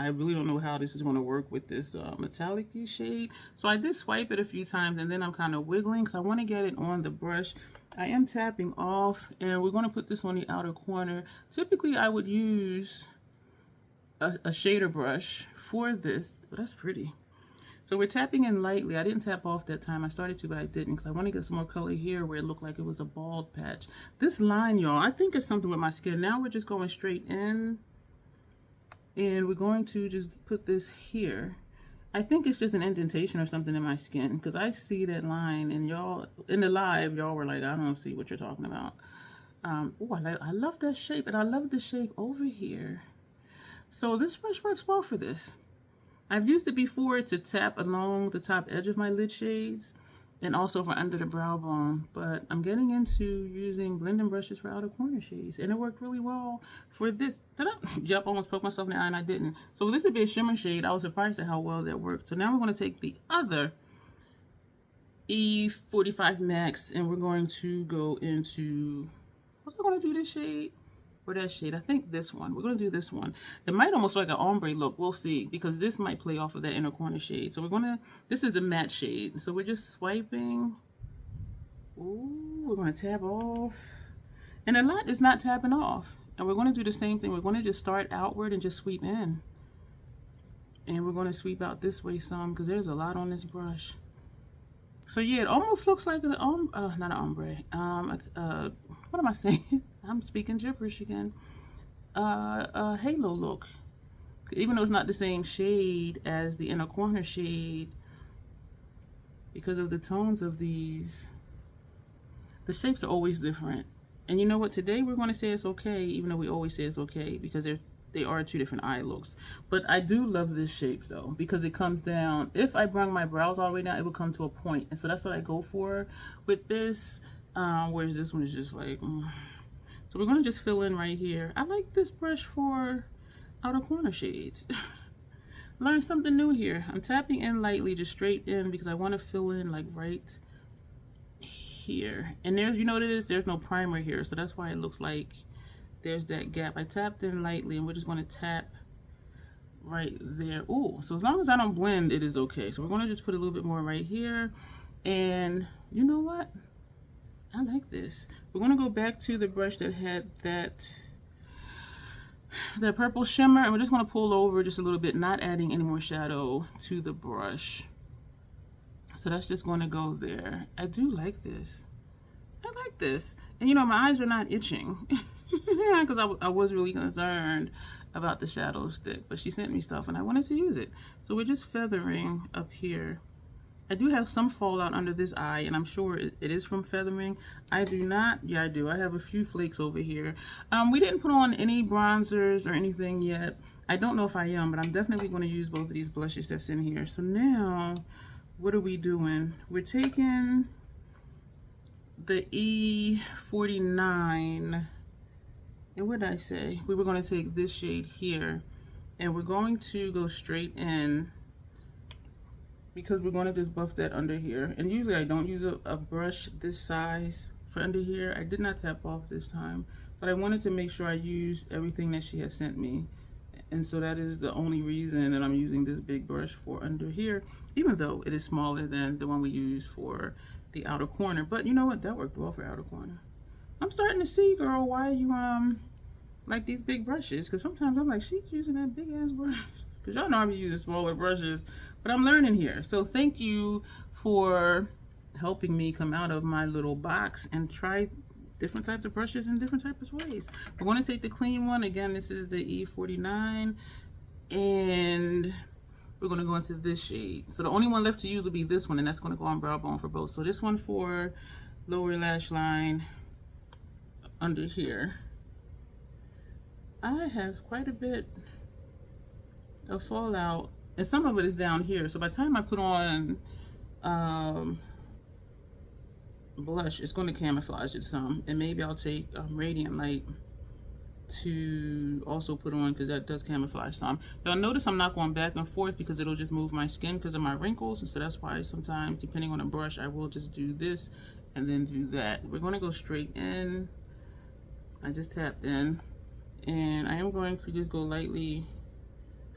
really don't know how this is going to work with this metallic-y shade. So I did swipe it a few times, and then I'm kind of wiggling because I want to get it on the brush. I am tapping off, and we're going to put this on the outer corner. Typically, I would use a shader brush for this, but that's pretty. So we're tapping in lightly. I didn't tap off that time. I started to, but I didn't, because I want to get some more color here where it looked like it was a bald patch. This line, y'all, I think it's something with my skin. Now we're just going straight in, and we're going to just put this here. I think it's just an indentation or something in my skin, because I see that line, and y'all, in the live, y'all were like, I don't see what you're talking about. Oh, I love that shape, and I love the shape over here. So this brush works well for this. I've used it before to tap along the top edge of my lid shades, and also for under the brow bone. But I'm getting into using blending brushes for outer corner shades, and it worked really well for this. Yep, almost poked myself in the eye and I didn't. So this would be a shimmer shade. I was surprised at how well that worked. So now we're going to take the other E45 Max and we're going to go into, what's I going to do this shade? Or that shade, I think this one. We're going to do this one. It might almost look like an ombre look. We'll see, because this might play off of that inner corner shade. So we're going to, this is the matte shade. So we're just swiping. Ooh, we're going to tap off. And a lot is not tapping off. And we're going to do the same thing. We're going to just start outward and just sweep in. And we're going to sweep out this way some, because there's a lot on this brush. So yeah, it almost looks like an not an ombre. What am I saying? I'm speaking gibberish again. A halo look. Even though it's not the same shade as the inner corner shade, because of the tones of these, the shapes are always different. And you know what? Today we're going to say it's okay, even though we always say it's okay, because they are two different eye looks. But I do love this shape though, because it comes down. If I bring my brows all the way down, it will come to a point. And so that's what I go for with this. Whereas this one is just like, So we're going to just fill in right here. I like this brush for outer corner shades. Learn something new here. I'm tapping in lightly, just straight in, because I want to fill in like right here. And there's, you know what it is? There's no primer here. So that's why it looks like there's that gap. I tapped in lightly and we're just going to tap right there. Ooh, so as long as I don't blend, it is okay. So we're going to just put a little bit more right here. And you know what? I like this. We're going to go back to the brush that had that purple shimmer, and we're just going to pull over just a little bit, not adding any more shadow to the brush. So that's just going to go there. I do like this. I like this. And you know, my eyes are not itching because I was really concerned about the shadow stick, but she sent me stuff and I wanted to use it. So we're just feathering up here. I do have some fallout under this eye, and I'm sure it is from feathering. I do not. Yeah, I do. I have a few flakes over here. We didn't put on any bronzers or anything yet. I don't know if I am, but I'm definitely going to use both of these blushes that's in here. So now, what are we doing? We're taking the E49, and what did I say? We were going to take this shade here, and we're going to go straight in, because we're going to just buff that under here. And usually I don't use a brush this size for under here. I did not tap off this time, but I wanted to make sure I used everything that she has sent me. And so that is the only reason that I'm using this big brush for under here, even though it is smaller than the one we use for the outer corner. But you know what? That worked well for outer corner. I'm starting to see, girl, why you like these big brushes, because sometimes I'm like, she's using that big ass brush. Because y'all know I be using smaller brushes, but I'm learning here. So thank you for helping me come out of my little box and try different types of brushes in different types of ways. We're going to take the clean one. Again, this is the E49, and we're going to go into this shade. So the only one left to use will be this one, and that's going to go on brow bone for both. So this one for lower lash line under here. I have quite a bit of fallout, and some of it is down here. So by the time I put on blush, it's going to camouflage it some, and maybe I'll take Radiant Light to also put on, because that does camouflage some. Y'all notice I'm not going back and forth because it'll just move my skin because of my wrinkles, and so that's why sometimes, depending on the brush, I will just do this and then do that. We're going to go straight in. I just tapped in, and I am going to just go lightly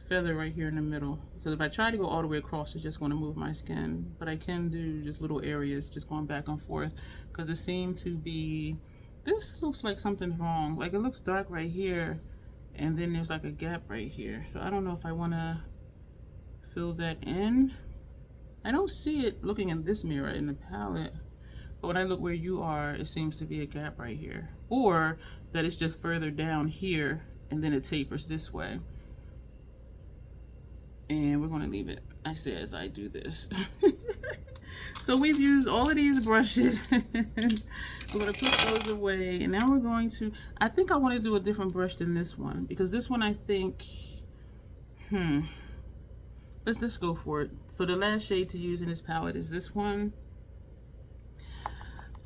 feather right here in the middle, because if I try to go all the way across, it's just going to move my skin. But I can do just little areas, just going back and forth, because it seemed to be, this looks like something's wrong. Like, it looks dark right here, and then there's like a gap right here. So I don't know if I want to fill that in. I don't see it looking in this mirror in the palette, but when I look where you are, it seems to be a gap right here, or that it's just further down here and then it tapers this way. And we're going to leave it, I say, as I do this. So we've used all of these brushes. We're going to put those away, and now we're going to, I think I want to do a different brush than this one, because this one, I think, let's just go for it. So the last shade to use in this palette is this one,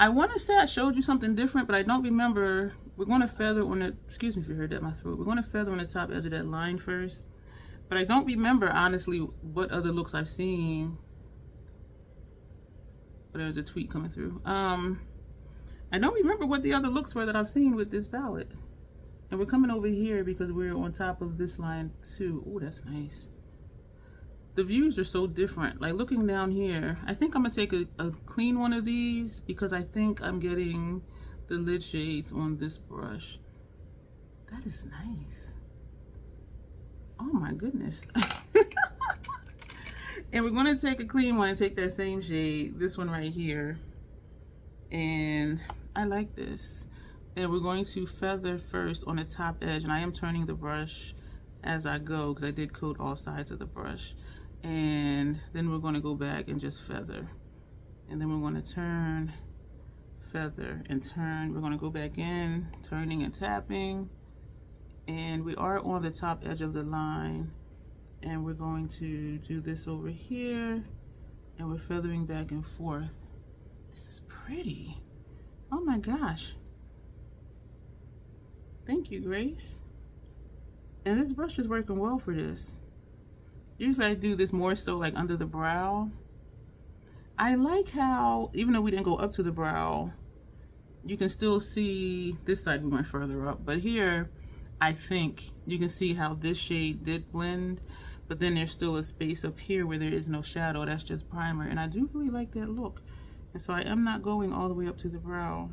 I want to say I showed you something different, but I don't remember. We're going to feather on the, excuse me if you heard that in my throat. We're going to feather on the top edge of that line first. But I don't remember, honestly, what other looks I've seen. But there's a tweet coming through. I don't remember what the other looks were that I've seen with this palette. And we're coming over here because we're on top of this line too. Oh, that's nice. The views are so different. Like looking down here, I think I'm gonna take a clean one of these because I think I'm getting the lid shades on this brush. That is nice. Oh my goodness. And we're gonna take a clean one and take that same shade, this one right here. And I like this. And we're going to feather first on the top edge, and I am turning the brush as I go because I did coat all sides of the brush. And then we're going to go back and just feather, and then we're going to turn, feather, and turn. We're going to go back in, turning and tapping, and we are on the top edge of the line, and we're going to do this over here, and we're feathering back and forth. This is pretty. Oh my gosh. Thank you, Grace. And this brush is working well for this. Usually I do this more so like under the brow. I like how, even though we didn't go up to the brow, you can still see this side we went further up. But here, I think you can see how this shade did blend, but then there's still a space up here where there is no shadow. That's just primer. And I do really like that look. And so I am not going all the way up to the brow.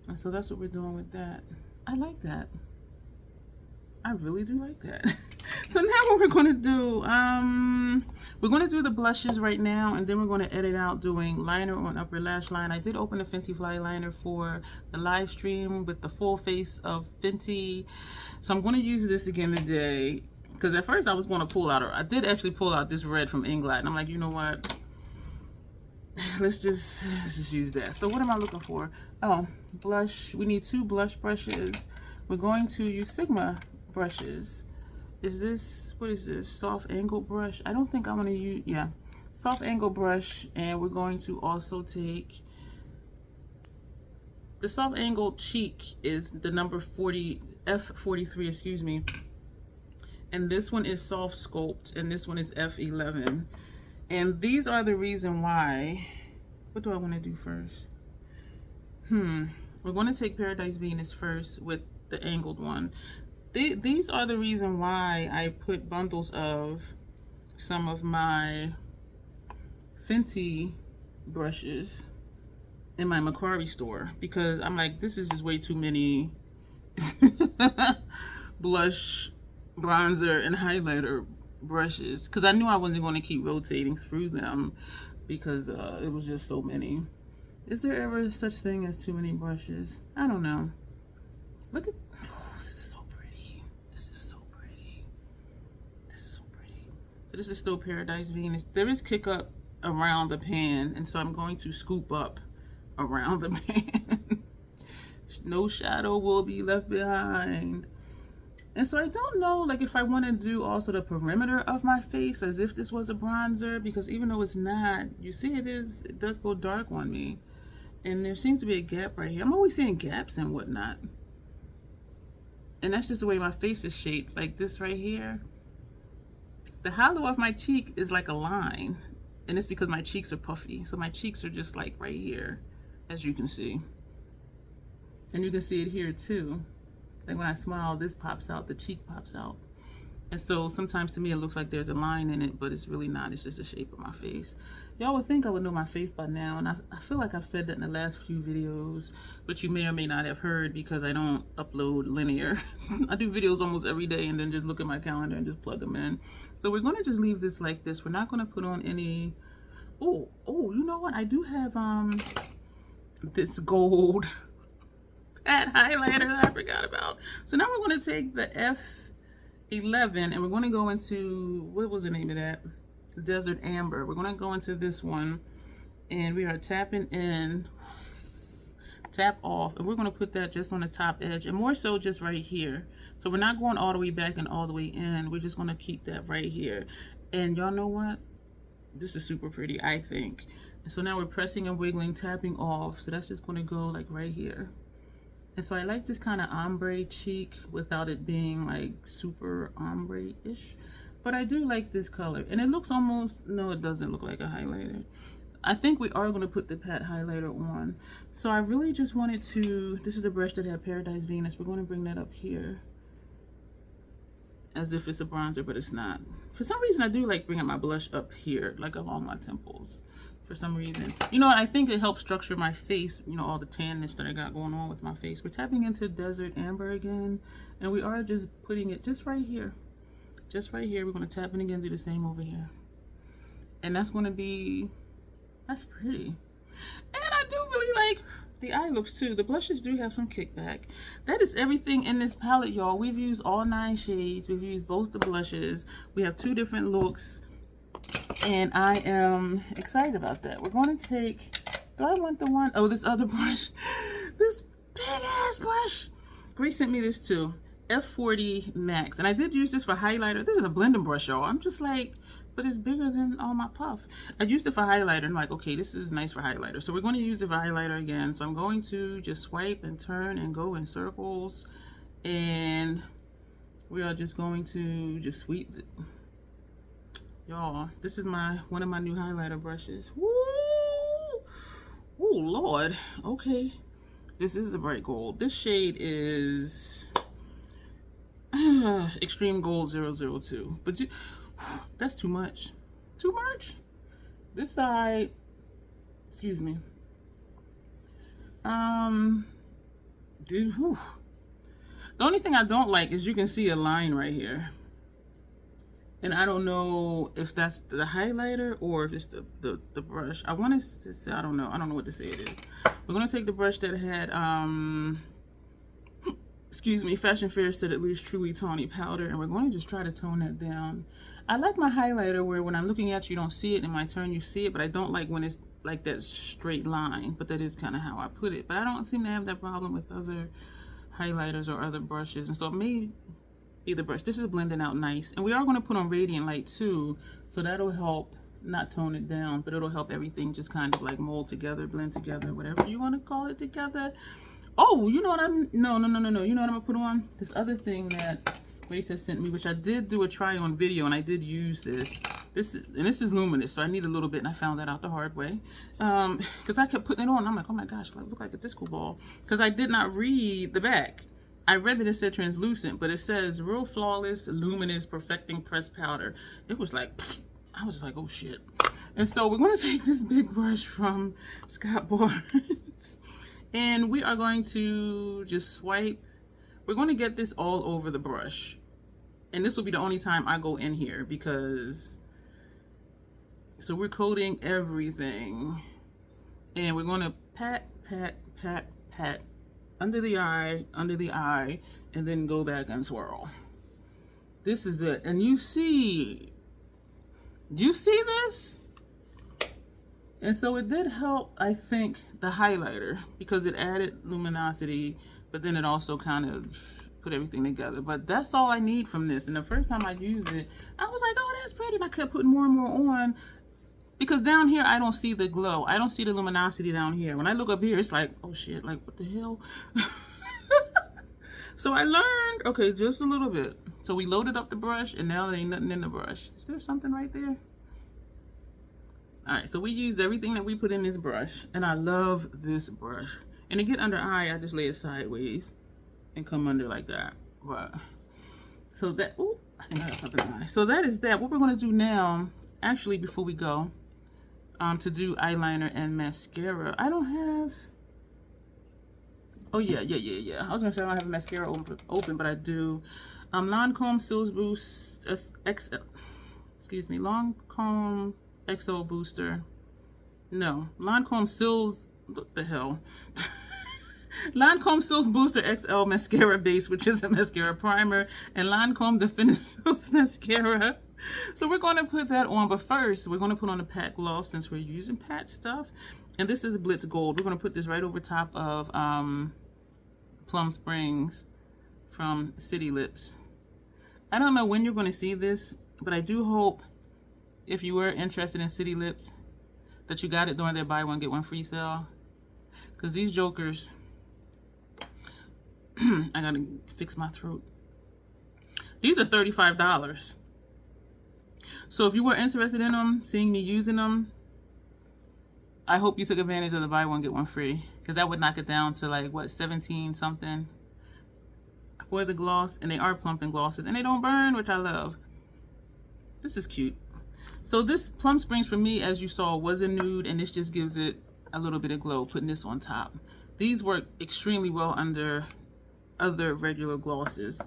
And so that's what we're doing with that. I like that. I really do like that. So now what we're going to do, we're going to do the blushes right now, and then we're going to edit out doing liner on upper lash line. I did open a Fenty Fly liner for the live stream with the full face of Fenty. So I'm going to use this again today, because at first I was going to pull out, or I did actually pull out this red from Inglot, and I'm like, you know what? Let's just use that. So what am I looking for? Oh, blush. We need 2 blush brushes. We're going to use Sigma brushes. Is this, what is this? Soft angle brush? I don't think I'm going to use, yeah, soft angle brush. And we're going to also take the soft angle cheek is the number 40, F43, excuse me. And this one is soft sculpt, and this one is F11. And these are the reason why. What do I want to do first? We're going to take Paradise Venus first with the angled one. These are the reason why I put bundles of some of my Fenty brushes in my Macquarie store, because I'm like, this is just way too many blush, bronzer, and highlighter brushes, because I knew I wasn't going to keep rotating through them because it was just so many. Is there ever such thing as too many brushes? I don't know. Look at, oh, this is so pretty. This is so pretty. This is so pretty. So this is still Paradise Venus. There is kick up around the pan, and so I'm going to scoop up around the pan. No shadow will be left behind. And so I don't know, like, if I want to do also the perimeter of my face as if this was a bronzer, because even though it's not, you see it does go dark on me. And there seems to be a gap right here. I'm always seeing gaps and whatnot. And that's just the way my face is shaped, like this right here. The hollow of my cheek is like a line, and it's because my cheeks are puffy. So my cheeks are just like right here, as you can see. And you can see it here too. Like when I smile, this pops out, the cheek pops out. And so sometimes to me it looks like there's a line in it, but it's really not. It's just the shape of my face. Y'all would think I would know my face by now, and I feel like I've said that in the last few videos, but you may or may not have heard because I don't upload linear. I do videos almost every day and then just look at my calendar and just plug them in. So we're going to just leave this like this. We're not going to put on any, oh, you know what? I do have this gold that highlighter that I forgot about. So now we're going to take the F11 and we're going to go into, what was the name of that? Desert Amber. We're going to go into this one, and we are tapping in, tap off, and we're going to put that just on the top edge, and more so just right here. So we're not going all the way back and all the way in. We're just going to keep that right here. And y'all know what? This is super pretty, I think. So now we're pressing and wiggling, tapping off. So that's just going to go like right here. And so I like this kind of ombre cheek without it being like super ombre-ish. But I do like this color. And it looks almost, no, it doesn't look like a highlighter. I think we are going to put the pat highlighter on. So I really just wanted to, this is a brush that had Paradise Venus. We're going to bring that up here. As if it's a bronzer, but it's not. For some reason, I do like bringing my blush up here, like along my temples. For some reason. You know what? I think it helps structure my face, you know, all the tanness that I got going on with my face. We're tapping into Desert Amber again. And we are just putting it just right here. Just right here. We're going to tap it again, do the same over here. And that's going to be, that's pretty. And I do really like the eye looks too. The blushes do have some kickback. That is everything in this palette, y'all. We've used all 9 shades. We've used both the blushes. We have 2 different looks. And I am excited about that. We're going to take, do I want the one? Oh, this other brush. This big ass brush. Grace sent me this too. F40 Max. And I did use this for highlighter. This is a blending brush, y'all. I'm just like, but it's bigger than all my puff. I used it for highlighter. I'm like, okay, this is nice for highlighter. So we're going to use it for highlighter again. So I'm going to just swipe and turn and go in circles. And we are just going to just sweep it. Y'all, this is one of my new highlighter brushes. Woo! Oh, Lord. Okay. This is a bright gold. This shade is Extreme Gold 002. But that's too much. Too much? This side, excuse me. The only thing I don't like is you can see a line right here. And I don't know if that's the highlighter or if it's the brush. I want to say, I don't know what to say it is. We're going to take the brush that had, excuse me, Fashion Fair said it leaves truly tawny powder. And we're going to just try to tone that down. I like my highlighter where when I'm looking at you, you don't see it. In my turn, you see it. But I don't like when it's like that straight line. But that is kind of how I put it. But I don't seem to have that problem with other highlighters or other brushes. And so it may be the brush. This is blending out nice. And we are going to put on Radiant Light too. So that'll help not tone it down, but it'll help everything just kind of like mold together, blend together, whatever you want to call it together. Oh, you know what I'm, no. You know what I'm going to put on? This other thing that Grace has sent me, which I did do a try on video and I did use this. This is luminous, so I need a little bit, and I found that out the hard way. Because I kept putting it on, and I'm like, oh my gosh, I look like a disco ball. Because I did not read the back. I read that it said translucent, but it says Real Flawless Luminous Perfecting Pressed Powder. It was like, I was like, oh shit. And so we're going to take this big brush from Scott Barnes, and we are going to just swipe. We're going to get this all over the brush. And this will be the only time I go in here because, so we're coating everything. And we're going to pat, pat, pat, pat. Under the eye, and then go back and swirl. This is it. And you see this? And so it did help, I think, the highlighter because it added luminosity, but then it also kind of put everything together. But that's all I need from this. And the first time I used it, I was like, oh, that's pretty. And I kept putting more and more on. Because down here, I don't see the glow. I don't see the luminosity down here. When I look up here, it's like, oh shit, like what the hell? So I learned, okay, just a little bit. So we loaded up the brush and now there ain't nothing in the brush. Is there something right there? All right, so we used everything that we put in this brush and I love this brush. And to get under eye, I just lay it sideways and come under like that. But, so that, oh, I think I got something in my eye. So that is that. What we're gonna do now, actually before we go, to do eyeliner and mascara. I don't have, oh yeah. I was gonna say I don't have a mascara open, but I do. Lancome Sills Boost XL, excuse me, Lancome XO Booster. No, Lancome Sills, what the hell? Lancome Sills Booster XL Mascara Base, which is a mascara primer, and Lancome Definitive Mascara. So we're going to put that on, but first we're going to put on a pat gloss since we're using pat stuff. And this is Blitz Gold. We're going to put this right over top of Plum Springs from City Lips. I don't know when you're going to see this, but I do hope if you were interested in City Lips that you got it during their buy one get one free sale. Because these jokers, I gotta fix my throat. These are $35. So if you were interested in them, seeing me using them, I hope you took advantage of the buy one get one free, because that would knock it down to like what, 17 something for the gloss. And they are plumping glosses and they don't burn, which I love. This is cute. So this Plum Springs for me, as you saw, was a nude, and this just gives it a little bit of glow, putting this on top. These work extremely well under other regular glosses.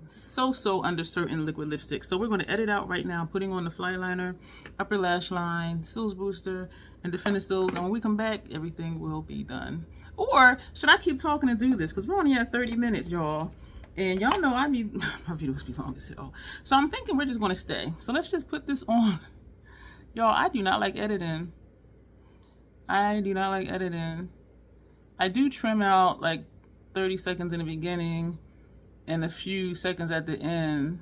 So under certain liquid lipsticks. So we're going to edit out right now, putting on the fly liner, upper lash line, Sills booster, and definitive sills. And when we come back, everything will be done. Or should I keep talking and do this? Because we're only at 30 minutes, y'all. And y'all know my videos be long as hell. So I'm thinking we're just going to stay. So let's just put this on. Y'all, I do not like editing. I do not like editing. I do trim out like 30 seconds in the beginning and a few seconds at the end,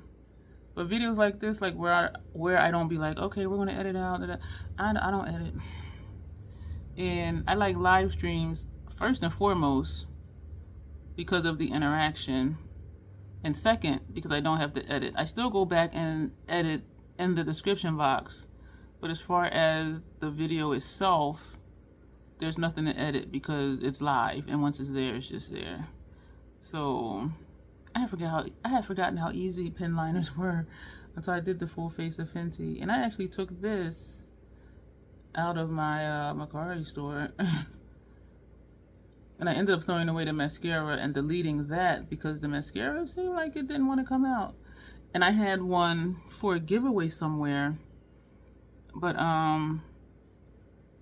but videos like this, like where I don't be like, okay, we're gonna edit out, I don't edit. And I like live streams first and foremost because of the interaction, and second because I don't have to edit. I still go back and edit in the description box, but as far as the video itself, there's nothing to edit because it's live, and once it's there, it's just there. So I had forgotten how easy pen liners were until I did the full face of Fenty. And I actually took this out of my Mercier store. And I ended up throwing away the mascara and deleting that because the mascara seemed like it didn't want to come out. And I had one for a giveaway somewhere. But I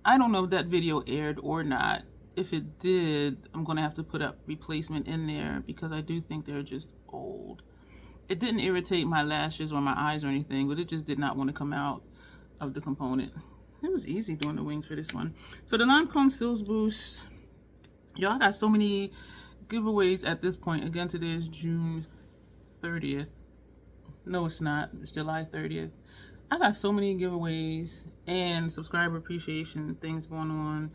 don't know if that video aired or not. If it did, I'm going to have to put a replacement in there because I do think they're just old. It didn't irritate my lashes or my eyes or anything, but it just did not want to come out of the component. It was easy doing the wings for this one. So the Lancome Sills Boost. Y'all got so many giveaways at this point. Again, today is June 30th. No, it's not. It's July 30th. I got so many giveaways and subscriber appreciation things going on.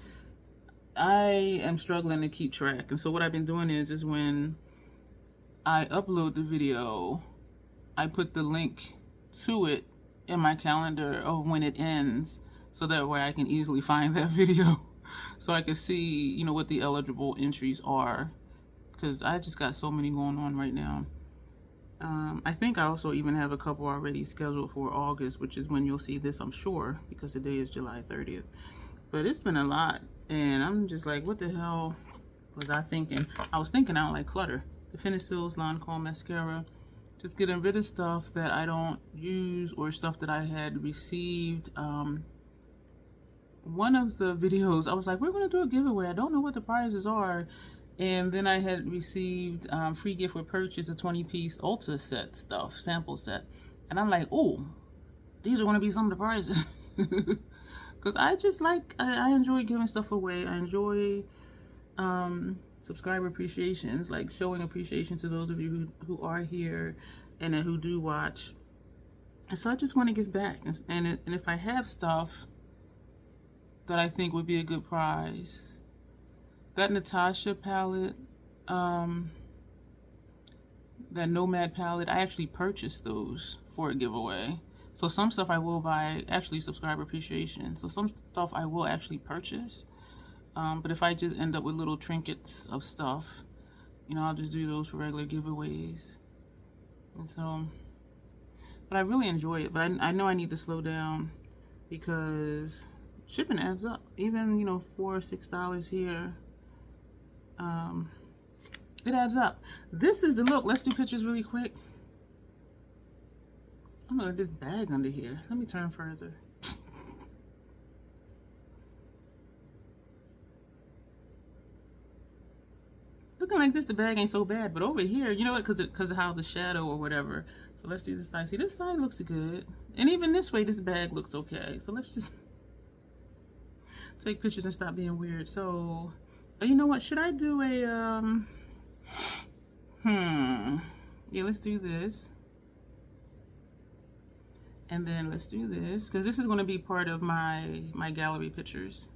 I am struggling to keep track, and so what I've been doing is when I upload the video, I put the link to it in my calendar of when it ends, so that way I can easily find that video, so I can see, you know, what the eligible entries are, because I just got so many going on right now. I think I also even have a couple already scheduled for August, which is when you'll see this, I'm sure, because today is July 30th. But it's been a lot. And I'm just like, what the hell was I thinking? I was thinking I don't like clutter. The Definitive Sills Lancome Mascara. Just getting rid of stuff that I don't use or stuff that I had received. One of the videos, I was like, we're going to do a giveaway. I don't know what the prizes are. And then I had received free gift with purchase, a 20-piece Ulta set stuff, sample set. And I'm like, oh, these are going to be some of the prizes. Because I just like, I enjoy giving stuff away. I enjoy subscriber appreciations, like showing appreciation to those of you who are here and who do watch. And so I just want to give back. And if I have stuff that I think would be a good prize, that Natasha palette, that Nomad palette, I actually purchased those for a giveaway. So some stuff I will buy, actually subscriber appreciation. So some stuff I will actually purchase. But if I just end up with little trinkets of stuff, you know, I'll just do those for regular giveaways. And so, but I really enjoy it. But I know I need to slow down because shipping adds up. Even, you know, $4 or $6 here, it adds up. This is the look. Let's do pictures really quick. I'm gonna let this bag under here. Let me turn further. Looking like this, the bag ain't so bad, but over here, you know what? Because of how the shadow or whatever. So let's do this side. See, this side looks good, and even this way, this bag looks okay. So let's just take pictures and stop being weird. So, you know what? Should I do a yeah, let's do this. And then let's do this, because this is going to be part of my gallery pictures.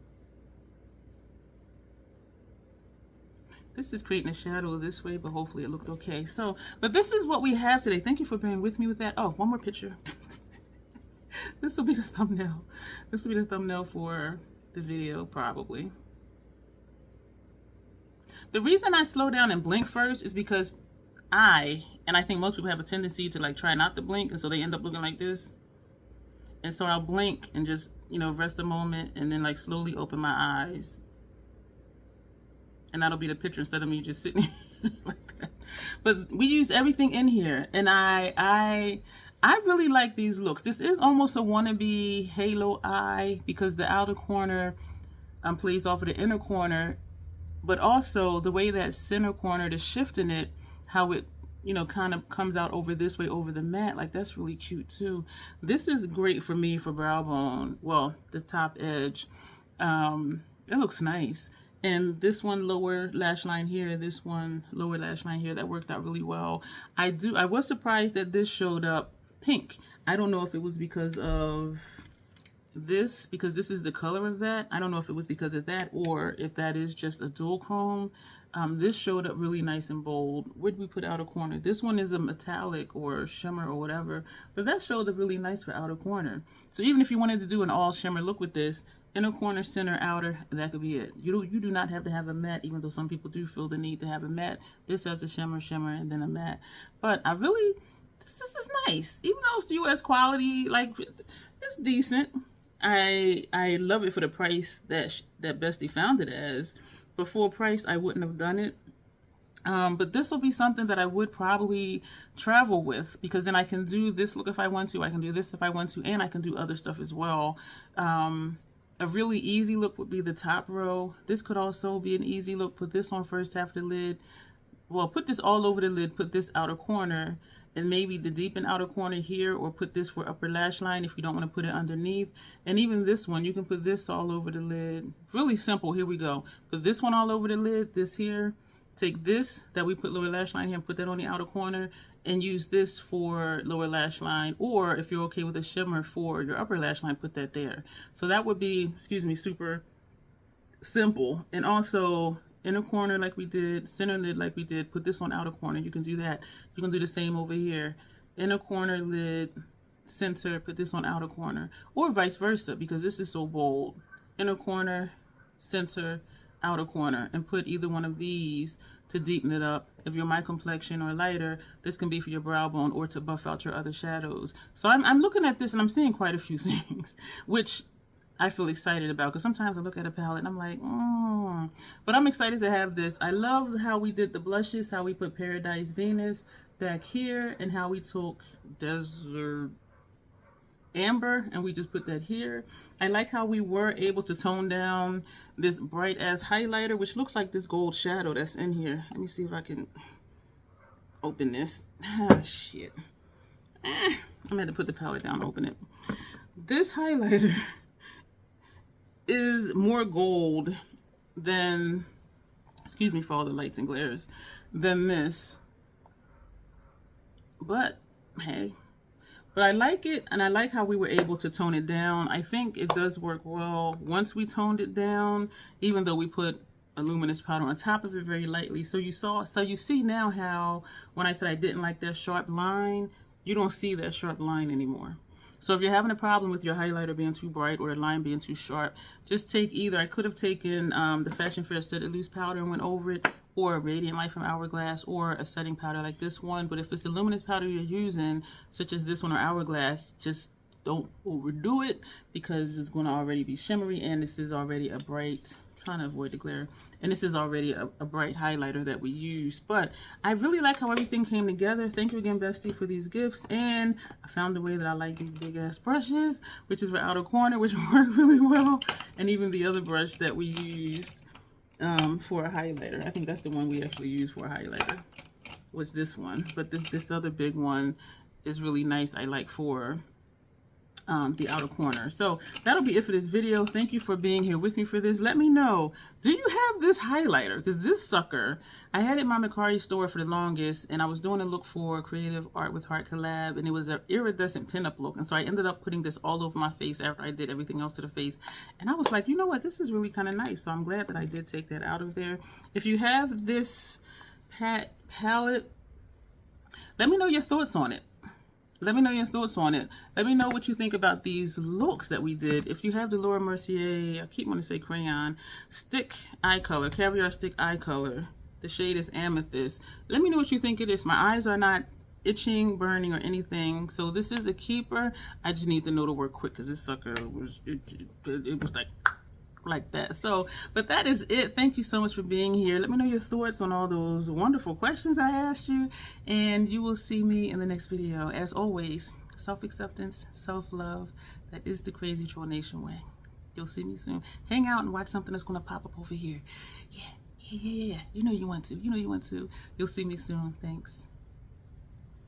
This is creating a shadow this way, but hopefully it looked okay. So, but this is what we have today. Thank you for bearing with me with that. Oh, one more picture. This will be the thumbnail. This will be the thumbnail for the video, probably. The reason I slow down and blink first is because I think most people have a tendency to like try not to blink, and so they end up looking like this. And so I'll blink and just, you know, rest a moment and then like slowly open my eyes. And that'll be the picture instead of me just sitting like that. But we used everything in here, and I really like these looks. This is almost a wannabe halo eye because the outer corner plays off of the inner corner, but also the way that center corner, the shift in it, how it, you know, kind of comes out over this way over the matte, like that's really cute too. This is great for me for brow bone. Well, the top edge, it looks nice. And this one lower lash line here, this one lower lash line here, that worked out really well. I was surprised that this showed up pink. I don't know if it was because of this, because this is the color of that. I don't know if it was because of that or if that is just a dual chrome. This showed up really nice and bold. Where did we put outer corner? This one is a metallic or shimmer or whatever, but that showed up really nice for outer corner. So even if you wanted to do an all shimmer look with this, inner corner, center, outer, that could be it. You do not have to have a matte, even though some people do feel the need to have a matte. This has a shimmer, and then a matte. But I really, this is nice. Even though it's US quality, like, it's decent. I love it for the price that Bestie found it as. But full price, I wouldn't have done it. But this will be something that I would probably travel with, because then I can do this look if I want to, I can do this if I want to, and I can do other stuff as well. A really easy look would be the top row. This could also be an easy look. Put this on first half of the lid. Well, put this all over the lid, put this outer corner, and maybe the deepen outer corner here, or put this for upper lash line if you don't want to put it underneath. And even this one, you can put this all over the lid. Really simple. Here we go. Put this one all over the lid, this here. Take this that we put lower lash line here and put that on the outer corner, and use this for lower lash line, or if you're okay with a shimmer for your upper lash line, put that there. So that would be, excuse me, super simple. And also inner corner like we did, center lid like we did, put this on outer corner. You can do that. You can do the same over here. Inner corner lid, center, put this on outer corner, or vice versa, because this is so bold. Inner corner, center, outer corner, and put either one of these to deepen it up. If you're my complexion or lighter, this can be for your brow bone or to buff out your other shadows. So I'm looking at this and I'm seeing quite a few things, which I feel excited about, because sometimes I look at a palette and I'm like, but I'm excited to have this. I love how we did the blushes, how we put Paradise Venus back here, and how we took Desert Amber and we just put that here. I like how we were able to tone down this bright ass highlighter, which looks like this gold shadow that's in here. Let me see if I can open this. Ah, shit. I'm gonna have to put the palette down and open it. This highlighter is more gold than, excuse me for all the lights and glares, than this. But hey, but I like it, and I like how we were able to tone it down. I think it does work well once we toned it down, even though we put a luminous powder on top of it very lightly. So you see now how when I said I didn't like that sharp line, you don't see that sharp line anymore. So if you're having a problem with your highlighter being too bright or the line being too sharp, just take either, I could have taken the Fashion Fair Set It Loose powder and went over it, or a Radiant Light from Hourglass, or a setting powder like this one. But if it's the luminous powder you're using, such as this one or Hourglass, just don't overdo it, because it's going to already be shimmery, and this is already a bright, trying to avoid the glare, and this is already a bright highlighter that we use. But I really like how everything came together. Thank you again, Bestie, for these gifts. And I found the way that I like these big ass brushes, which is for outer corner, which worked really well. And even the other brush that we used for a highlighter, I think that's the one we actually used for a highlighter, was this one. But this other big one is really nice. I like for the outer corner. So that'll be it for this video. Thank you for being here with me for this. Let me know, do you have this highlighter? Because this sucker, I had it in my McGrath store for the longest, and I was doing a look for Creative Art with Heart collab, and it was an iridescent pinup look. And so I ended up putting this all over my face after I did everything else to the face. And I was like, you know what, this is really kind of nice. So I'm glad that I did take that out of there. If you have this palette, let me know your thoughts on it. Let me know your thoughts on it. Let me know what you think about these looks that we did. If you have the Laura Mercier, I keep wanting to say crayon, stick eye color, caviar stick eye color. The shade is Amethyst. Let me know what you think it is. My eyes are not itching, burning, or anything. So this is a keeper. I just need to know to work quick because this sucker was, it was like that. So, but that is it. Thank you so much for being here. Let me know your thoughts on all those wonderful questions I asked you, and you will see me in the next video. As always, self-acceptance, self-love, that is the Crazy Troll Nation way. You'll see me soon. Hang out and watch something that's going to pop up over here. Yeah. You know you want to. You'll see me soon. Thanks.